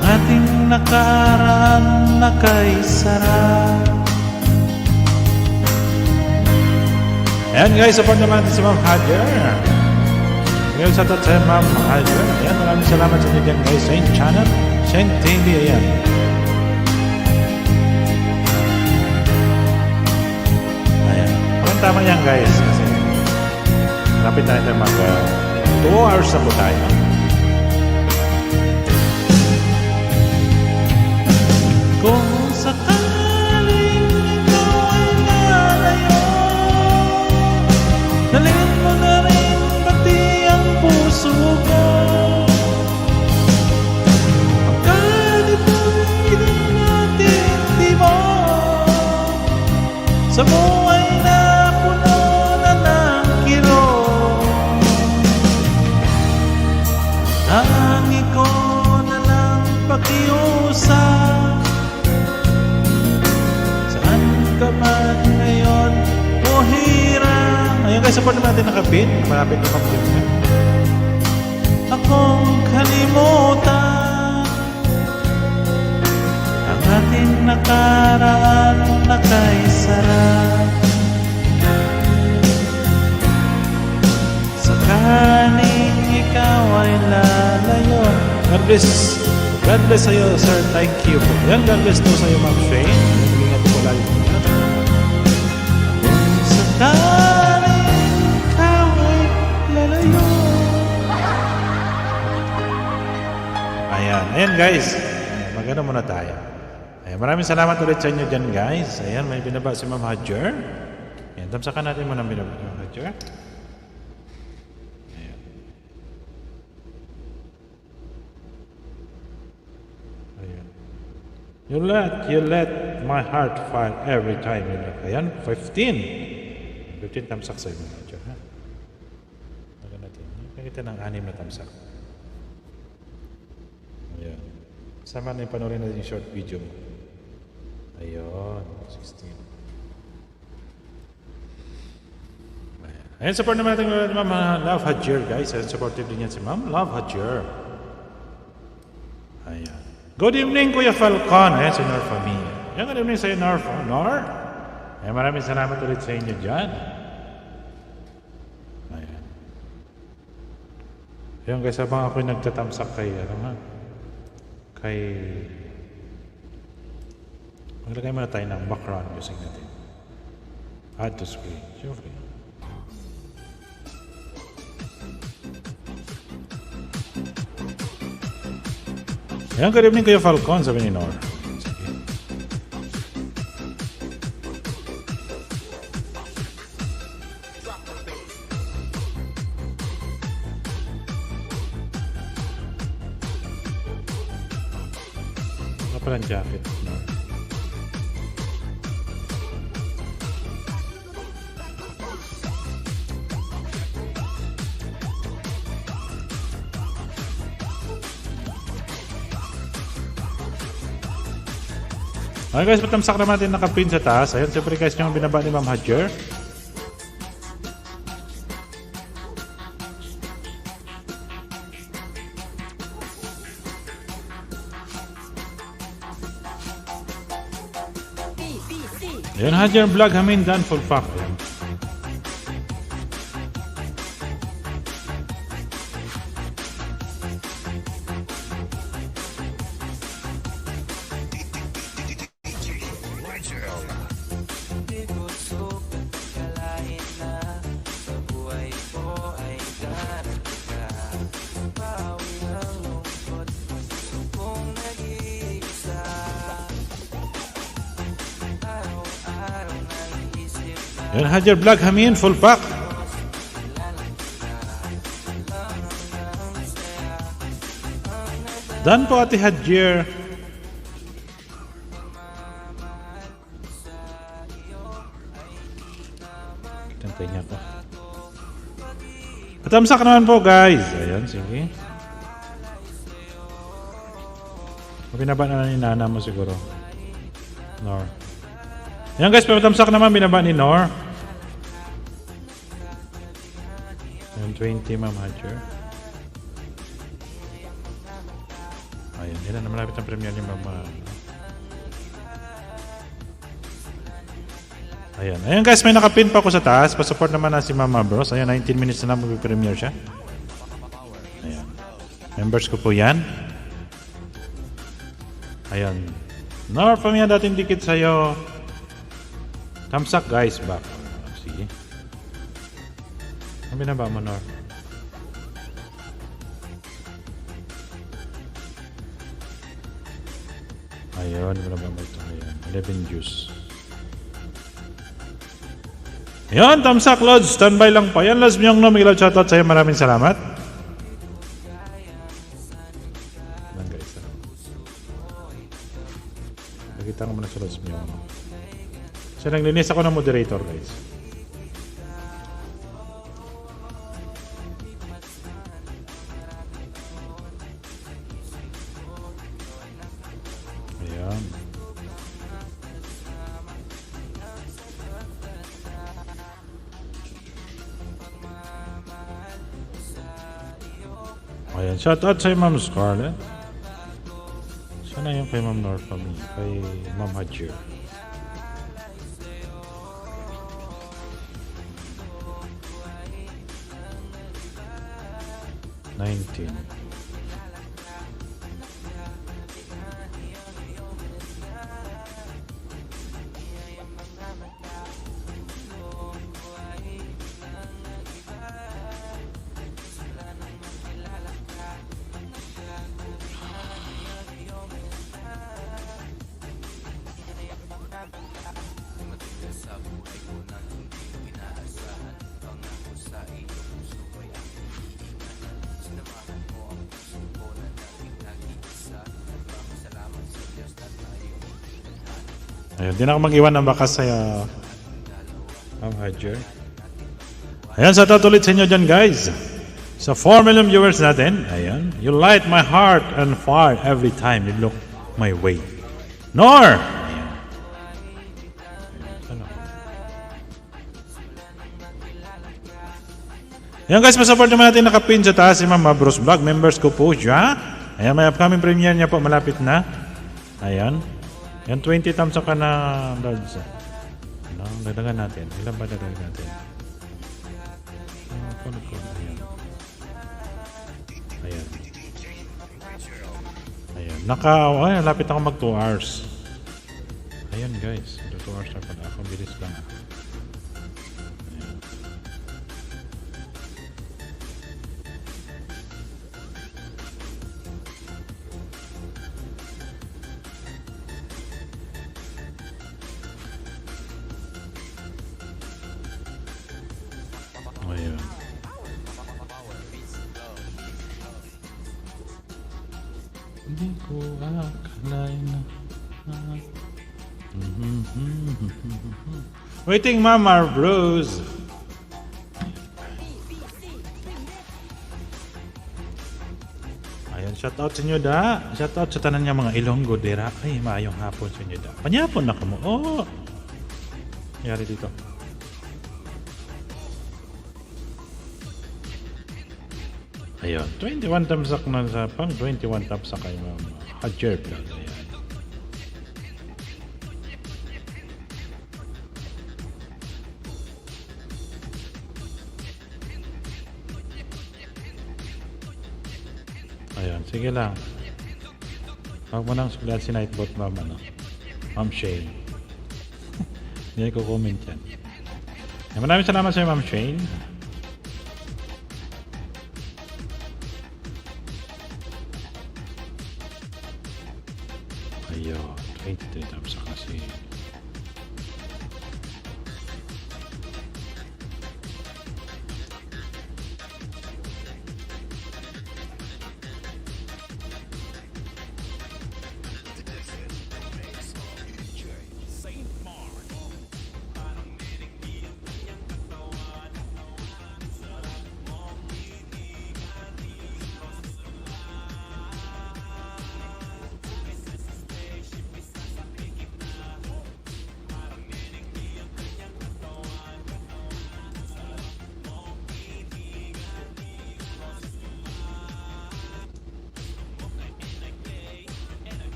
ang ating nakaraan na kay sarap. Ayan guys, support naman natin sa Ma'am Hajer. Ngayon sa tatay Ma'am Hajer. Ayan, maraming salamat sa inyo dyan guys. Saint Channel, Saint TV, ayan. Ayan. Parang tama yan guys. Kasi lapit na natin mag 2 hours na po tayo. Kung sakaling ikaw ay lalayo, dalhin mo na rin pati ang puso ko. Pagkat ito'y hindi natin tibok, sa buhay na puno na ng kirot, tangi ko na lang pakiusap, saan ka man ngayon o hirap. guys, support naman natin nakapin. Malapit na pag-game na. Akong kalimutan ang ating nakaraan na kay sarap. Sakaling ikaw ay lalayo. God bless sa'yo, sir. Thank you. Yan, God bless to sa'yo, Ma'am Shane. Ingat po lagi po. Sakaling ikaw ay lalayo. Ayan guys. Magano muna tayo. Ayan, maraming salamat ulit sa inyo dyan guys. Ayan, may binaba si Ma'am Hadjer. Ayan, tamsakan natin muna binaba si Ma'am Hadjer. You let my heart fire every time you look. Ayan, 15 tamsak sa'yo mga medyo, ha? Naga natin. Nakita ng 6 na tamsak. Ayan. Sama na yung panoorin natin yung short video mo. Ayun, 16. Ayan, support naman natin Ma'am Love Hadjer, guys. Ayan, supportive din yan si Ma'am Love Hadjer. Ayan. Good evening, Kuya Falcon. Ayan, si Nor Family. Ayan, good evening sa'yo, Nor. Nor. Ayan, maraming salamat ulit sa inyo dyan. Ayan. Ayan, guys, habang ako'y nagtatamsak kay, maglagay muna tayo ng background music natin. Add to screen. Siyempre. Ayan, good evening Kuya Falcon, sabi ni Nor. Sige. Wala palang jacket, Nor. Okay guys, patamsak naman natin nakapin sa taas. Ayun, siyempre guys, yung binaba ni Ma'am Hadjer. Ayun, Hadjer vlog hamin done full pack. Ayun. Yan, Hadjer vlog hamin full pack. Done po Ate Hadjer. Kantay niya po. Patamsak naman po guys. Ayan, sige. Binaba na ni Nana mo siguro. Nor. Ayan guys, patamsak naman binaba ni Nor. Ayan, 20 Ma'am Hadjer. Ayan, yan na malapit ang premiere ni Mama. Ayan. Ayan guys, may nakapin pa ako sa taas. Pa-support naman na si Mama Bros. Ayan, 19 minutes na lang mag-premiere siya. Ayan. Members ko po yan. Ayan. Nor, pamilya dating dikit sa'yo. Tamsak guys, back. Sige. Ang binaba mo, Nor? Ayun, binaba mo ito. Ayan, 11 juice. Ayan, tamsak, Lods. Standby lang pa. Ayan, Lods Myong, no? Miguel, shoutout sa'yo. Maraming salamat. Ayan, guys. Nakita ko muna sa Lods Myong. So, naglinis ako ng moderator, guys. Ayan. Ayan, shoutout sa'yo, Ma'am Scarlett. Sana yung kay Ma'am Norfa Mi, kay Ma'am Hajir. $19. Ayun, di na ako mag-iwan ng bakas sa Ma'am Hajir. Ayan, sa ulit sa inyo dyan, guys. Sa 4 million viewers natin, ayan. You light my heart on fire every time you look my way. Nor! Ayan. Ano? Ayan, guys, masupport naman natin nakapin sa taas si Ma'am Bruce Vlog. Members ko po siya. Ayan, may upcoming premiere niya po, malapit na. Ayan. Yan, 20 thumbs up ka na, Lods. Ano, dadagan natin. Ilan ba dadagan natin? Ayan. Ayan. Ayan. Ay, lapit ako mag 2 hours. Ayan, guys. 2 hours na pala ako. Bilis lang. Ayan. Ayan. Hindi ko akalain na. Waiting, Mama Bruce. Ayan, shoutout sa inyo da. Shoutout sa tanan niya mga Ilonggo dira. Ay, maayong hapon sa inyo da. Panyapon na ka mo. Oh. Nangyari dito. Ayun, 21 thumbs up na sa pang 21 thumbs up kay Ma'am Hajir Vlog. Ayan. Ayan, sige lang. Huwag mo nang sulat si Nightbot, Ma'am, ano? Ma'am Shane. Hindi ko comment yan. Maraming salamat sa Ma'am Shane. Ayun, 23 thumbs up kasi.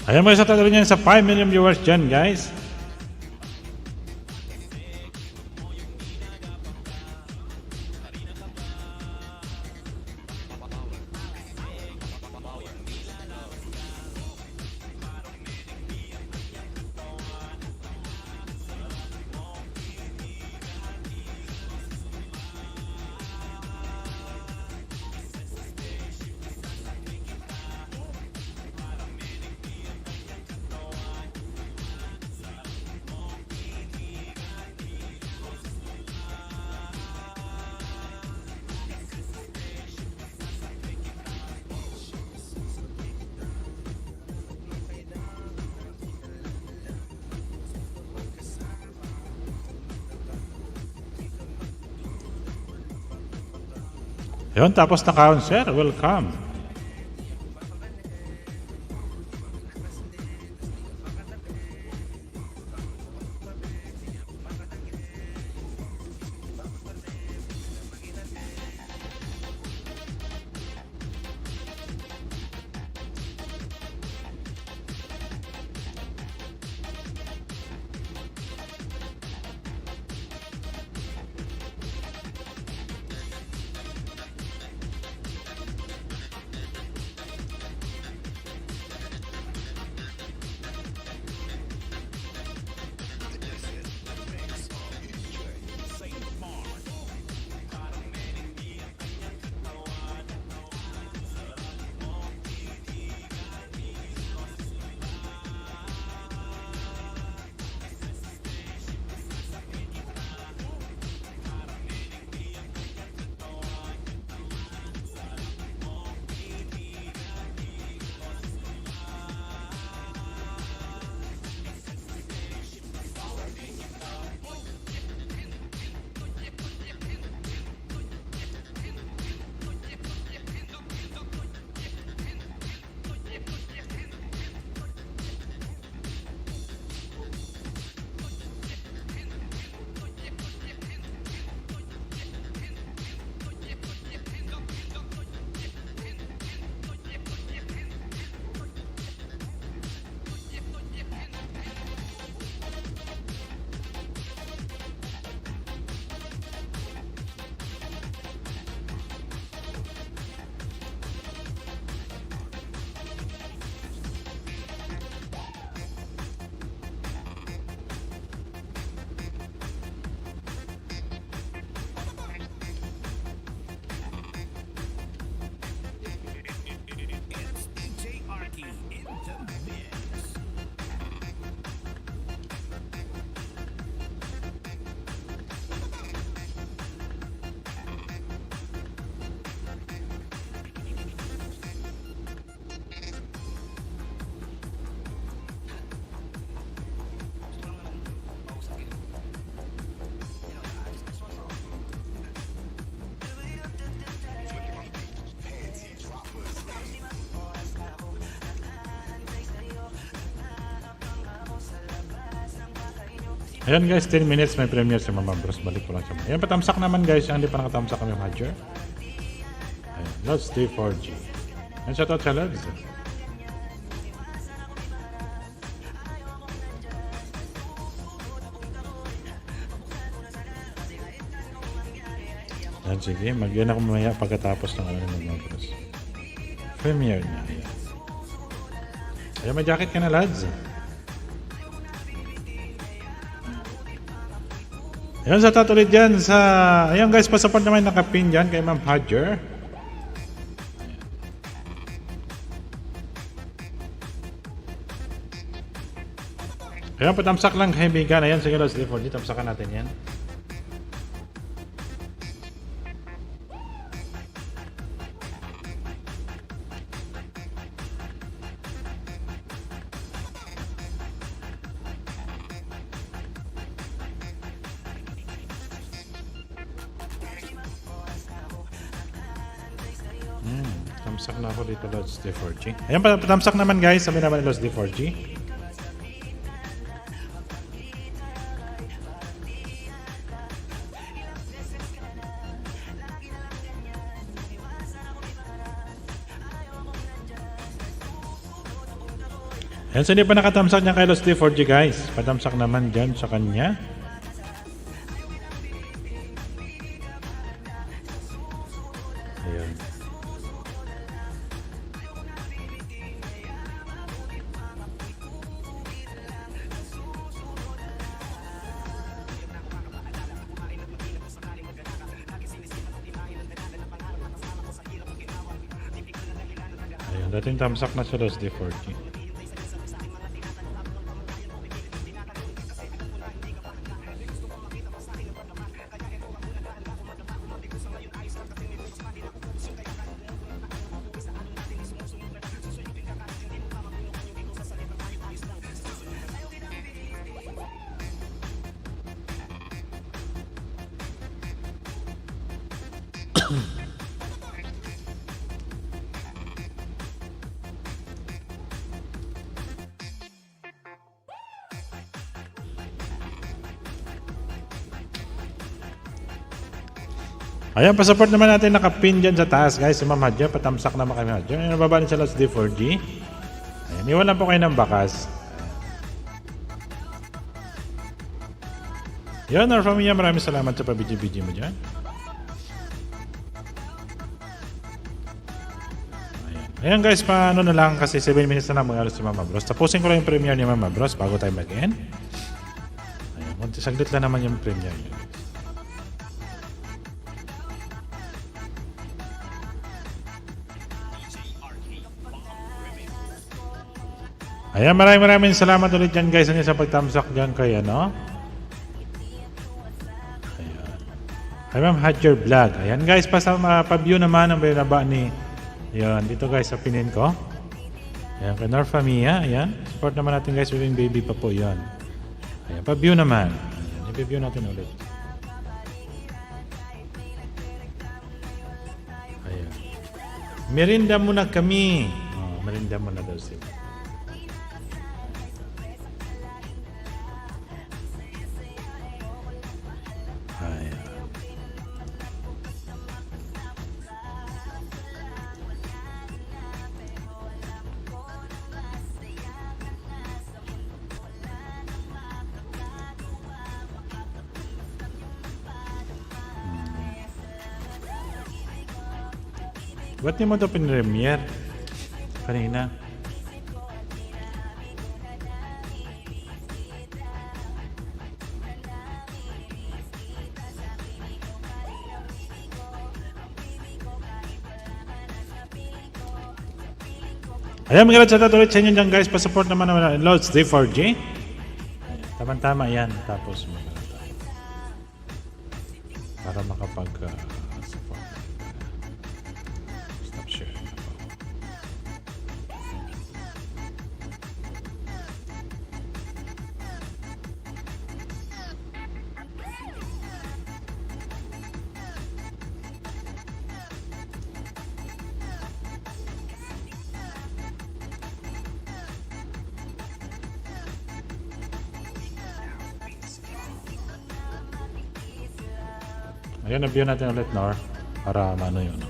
Ayan mo, isa talaga niyan sa 5 million viewers dyan, guys. Ayun, tapos na kaon, sir. Welcome. Ayan guys, 10 minutes may premiere si Mama Bros. Balik ko lang siya. Ayan, patamsak naman guys. Yung hindi pa nakatamsak kami Hadger. Ayan, Lods D4G. Ayan, shoutout sa Lods. Ayan, sige. Mag-yan ako mamaya pagkatapos ng ano ng Mama Bros. Premiere niya. Ayan. Ayan, may jacket ka na Lods. Ayan, sa ulit dyan sa... Ayan guys, pa-support naman nakapin dyan kay Ma'am Hadger. Ayan, patamsak lang kaibigan. Ayan, sige Lods D4G, tamsakan natin yan. Tamsak na ako dito Lods D4G. Ayan, patamsak naman guys. Sabi naman ni Lods D4G. Ayan, so hindi pa nakatamsak niya kay Lods D4G guys. Patamsak naman dyan sa kanya. Ayan. Ayan, dating tamsak na sa Lods D4G. Ayan, pa-support naman natin nakapin dyan sa taas, guys. Si Ma'am Hadja, patamsak naman kami Hadja. Ayan, nababa din sa Lots D4G. Ayan, iwan lang po kayo ng bakas. Yan, our family, maraming salamat sa pabidyo-bidyo mo dyan. Ayan guys, paano na lang kasi 7 minutes na lang mag-aros si Mama Bros. Tapusin ko lang yung premiere ni Mama Bros bago tayo mag-end. Ayan, saglit lang naman yung premiere niya. Ayan, maraming salamat ulit dyan guys sa pagtamsak dyan kay ano. Ayan. Ay Ma'am Hadger Vlog. Ayan guys, pa-view naman ang binaba ni ayan, dito guys sa pinin ko. Ayan, kay Norfa Mia. Ayan, support naman natin guys with yung baby pa po yan. Ayan, pa-view naman. Ayan, i-view natin ulit. Ayan. Merinda muna kami. Oh, merinda muna daw sila. Ayan. Ba't di mo ito pinremiere? Kanina. Ayan, mga lods, at ulit sa inyo dyan guys. Pa-support naman naman Lods D4G. Tama-tama yan. Tapos magkala tayo. Para makapag-support. Stop sharing na po. Ayan, na-view natin ulit, Nor. Para maano yun.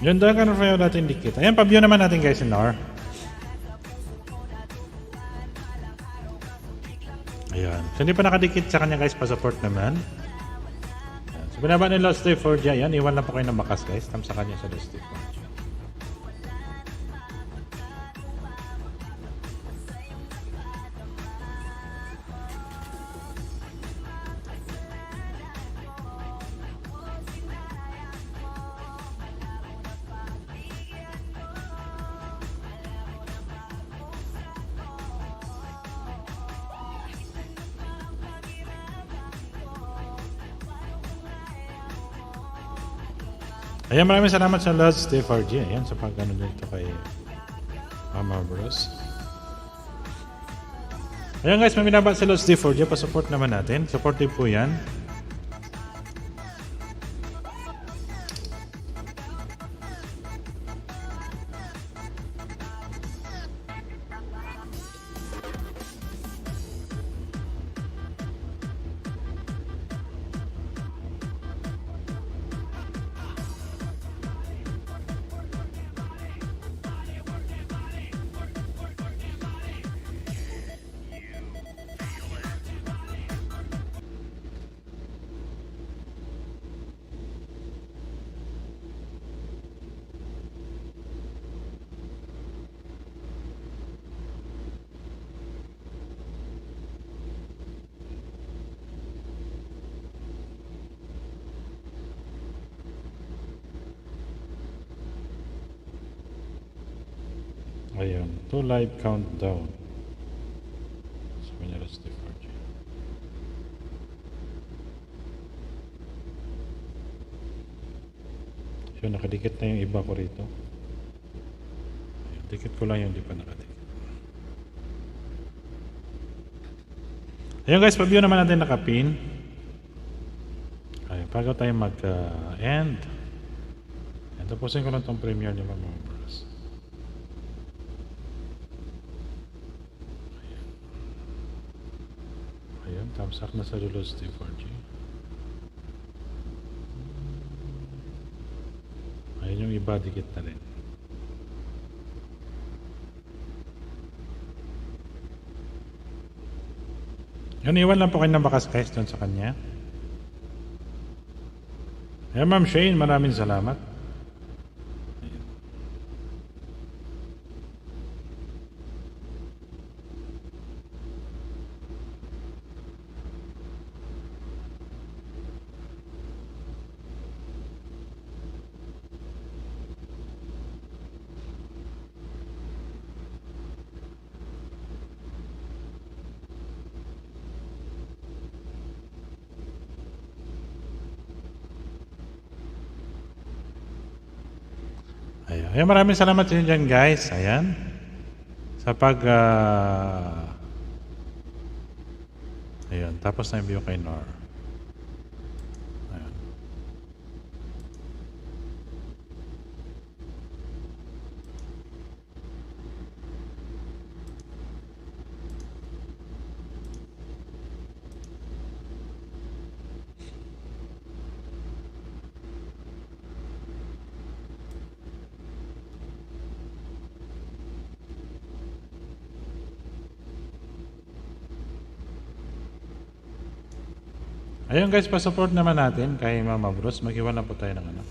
Yun doon ka na kayo natin dikit. Ayan, pa-view naman natin guys in Nor. Ayan. So, hindi pa nakadikit sa kanya guys, pa-support naman. Ayan. So, binaba ni Lost Day 4G. Ayan, iwan na po kayo ng bakas guys. Tam sa kanya sa Lost Day 4G. Ayan, maraming salamat sa Lods Day 4G. Ayan, sa pag-ano dito kay Mama Bros. Ayan guys, may binaba sa Lods Day 4G. Pa-support naman natin. Supportive po yan. Ayan, 2 live countdown. So, may Lods Day 4G. So, nakadikit na yung iba ko rito. Dikit ko lang yung di pa nakadikit. Ayun guys, pa-view naman natin nakapin. Okay, bago tayo mag-end. Tapusin ko lang itong premiere ni Mama Bros. Ayun, tamsak na sa dulo sa T4G. Ayun yung iba, dikit na rin. Yun, iwan lang po kayo ng bakas guys doon sa kanya. Ayun, Ma'am Shane, maraming salamat. Ayan, maraming salamat sa inyo dyan guys. Ayan. Sa Ayan, tapos na yung view kay Nor. Ayan. Ayun guys, pa-support naman natin kay Mama Bros. Mag-iwan na po tayo ng ano.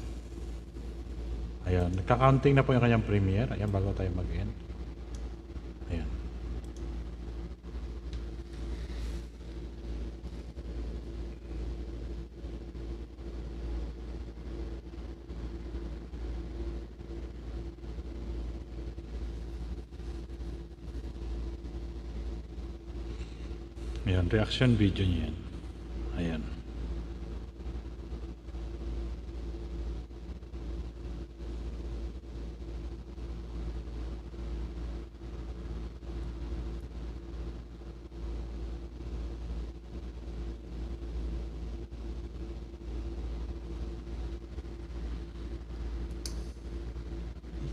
Ayun, nagka-counting na po yung kanyang premiere. Ayan, bago tayo mag-end. Ayan. Ayan, reaction video niya yan. Ayan.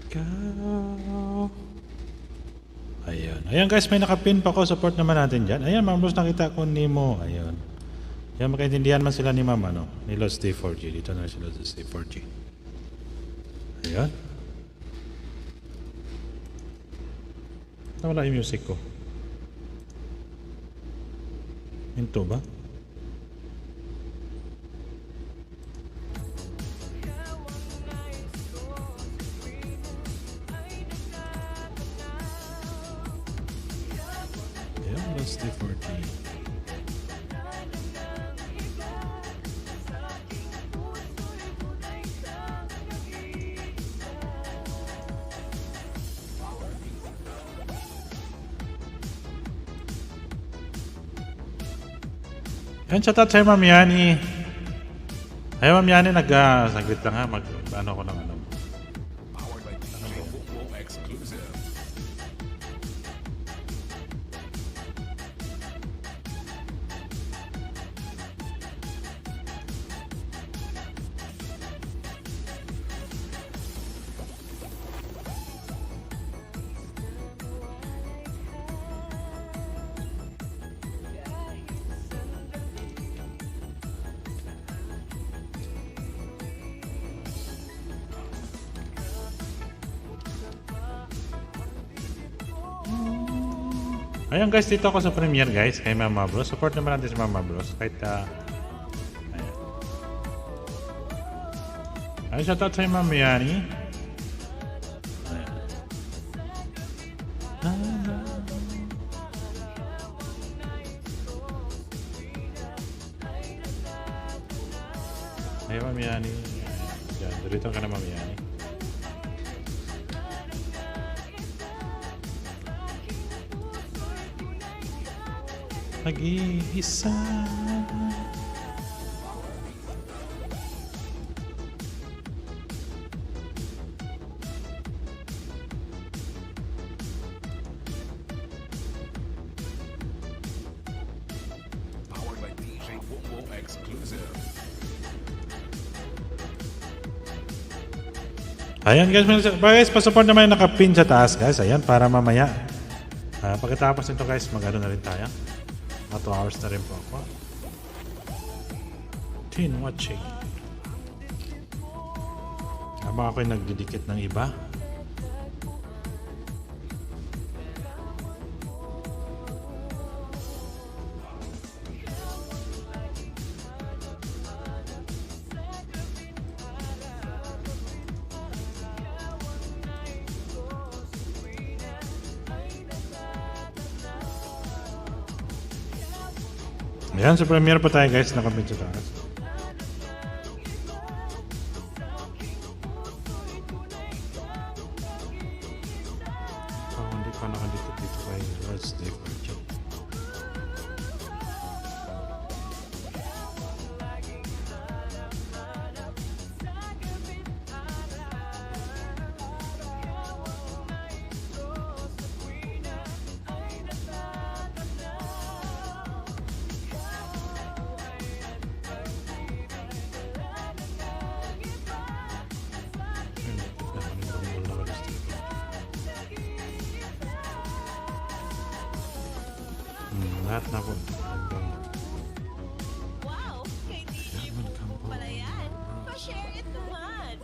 Ikaw. Ayan. Ayan guys, may nakapin pa ko. Support naman natin dyan. Ayan, Ma'am Bros, nakita ko Nemo. Ayan. Yan, makaintindihan man sila ni Ma'am, ano, ni Lost T4G. Dito na sila sa T4G. Ayan. Nawala yung music ko. Hinto ba? Ayan, Lost T4G. Yan, shout out sa'yo, Ma'am Yani. Ay, Ma'am Yani, saglit lang ha, ano ko ng ano. Powered by DJ Football Exclusive. Ayan guys, dito ako sa premiere guys, kay Mama Bros. Support naman natin si Mama Bros. Kahit, ayan. Ayun, shout out sa'yo, Ma'am Yani. Ayan. Ayun, Ma'am Yani. Diyan, dito ka na, Ma'am Yani. Nag-iisa. Ayan guys, pa-support naman yung nakapin sa taas guys. Ayan, para mamaya. Pagkatapos nito guys, mag-ano na rin tayo. Mga 2 hours na rin po ako. Teen watching. Habang ako'y nagdidikit ng iba. Ayan, sa premiere pa tayo guys, nakapit sa taas. Hindi pa nakadikit dito kay Let's Day Project. Lahat na po. Wow! Kaibigan mo pala yan. Pa-share it naman.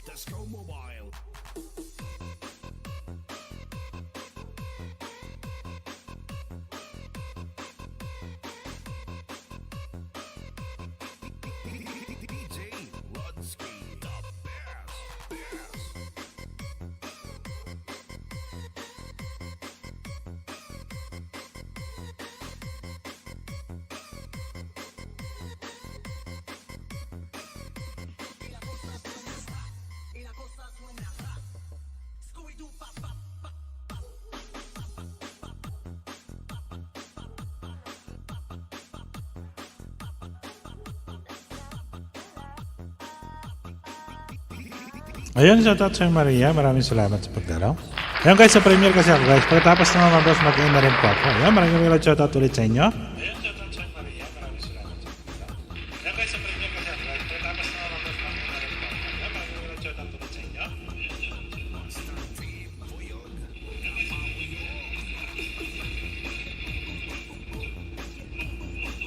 Tesco Mobile. DJ Rodsky, the best. Ayun, shoutout sa Maria. Maraming salamat sa pagdalaw. Ayun guys, sa premiere kasi ako guys. Pagkatapos naman mga boss, mag-in na rin po ako. Ayun, maraming shoutout ulit sa inyo. Ayun, shoutout sa Maria. Maraming salamat sa pagdalaw. Ayun guys, sa premiere kasi ako guys. Pagkatapos naman mga boss, mag-in na rin po ako. Ayun, maraming shoutout ulit sa inyo.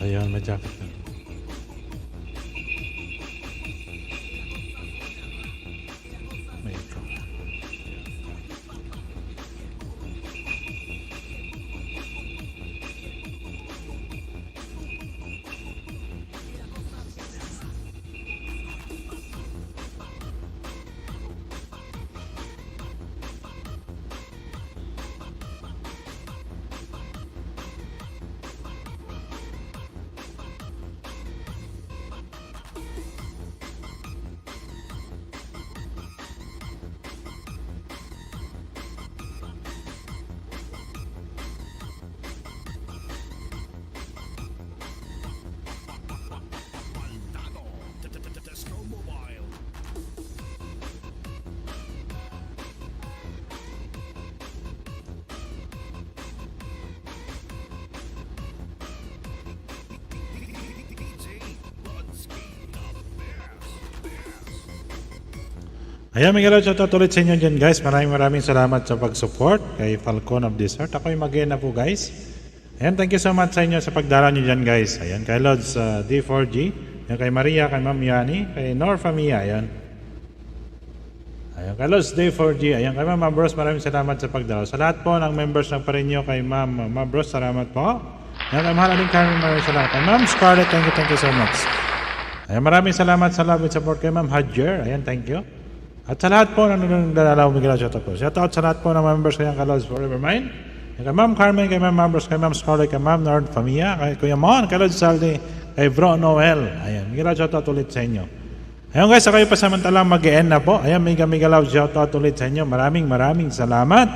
Ayun, may jacket na. Ayan, Miguel, shoutout ulit sa inyo dyan guys. Maraming salamat sa pag-support kay Falcon of Desert. Ako'y mag-end na po guys. Ayan, thank you so much sa inyo sa pagdala nyo dyan guys. Ayan, kay Lods D4G. Ayan, kay Maria, kay Ma'am Yani, kay Norfa Mia. Ayan. Ayan, kay Lods D4G. Ayan, kay Ma'am Mabros, maraming salamat sa pagdala. Sa lahat po ng members ng Parinyo, kay Ma'am Mabros, salamat po. Ayan, kay Mahal Aling Carmen, maraming salamat. Kay Ma'am Scarlett, thank you so much. Ayan, maraming salamat sa love and support kay Ma'am Hadjer. Ayan, thank you. At sa lahat po ng nagdadalaw, Miguel, shoutout po. Shoutout sa lahat po ng members kayang Kalods Forever Mine. Kay Ma'am Carmen, kay Ma'am Mabros, kay Ma'am Scarlett, kay Ma'am Nord Famia, kay Kuya Mon, kay Lods Saldi, kay Bro Noel. Ayan, Miguel, shoutout ulit sa inyo. Ayun guys, kayo pa samantalang mag-e-end na po. Ayan, Miguel Love, shoutout ulit sa inyo. Maraming salamat.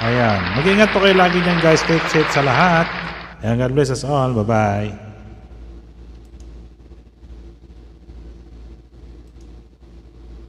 Ayan, mag-ingat po kayo lagi dyan guys. Stay safe sa lahat. Ayan, God bless us all. Bye-bye.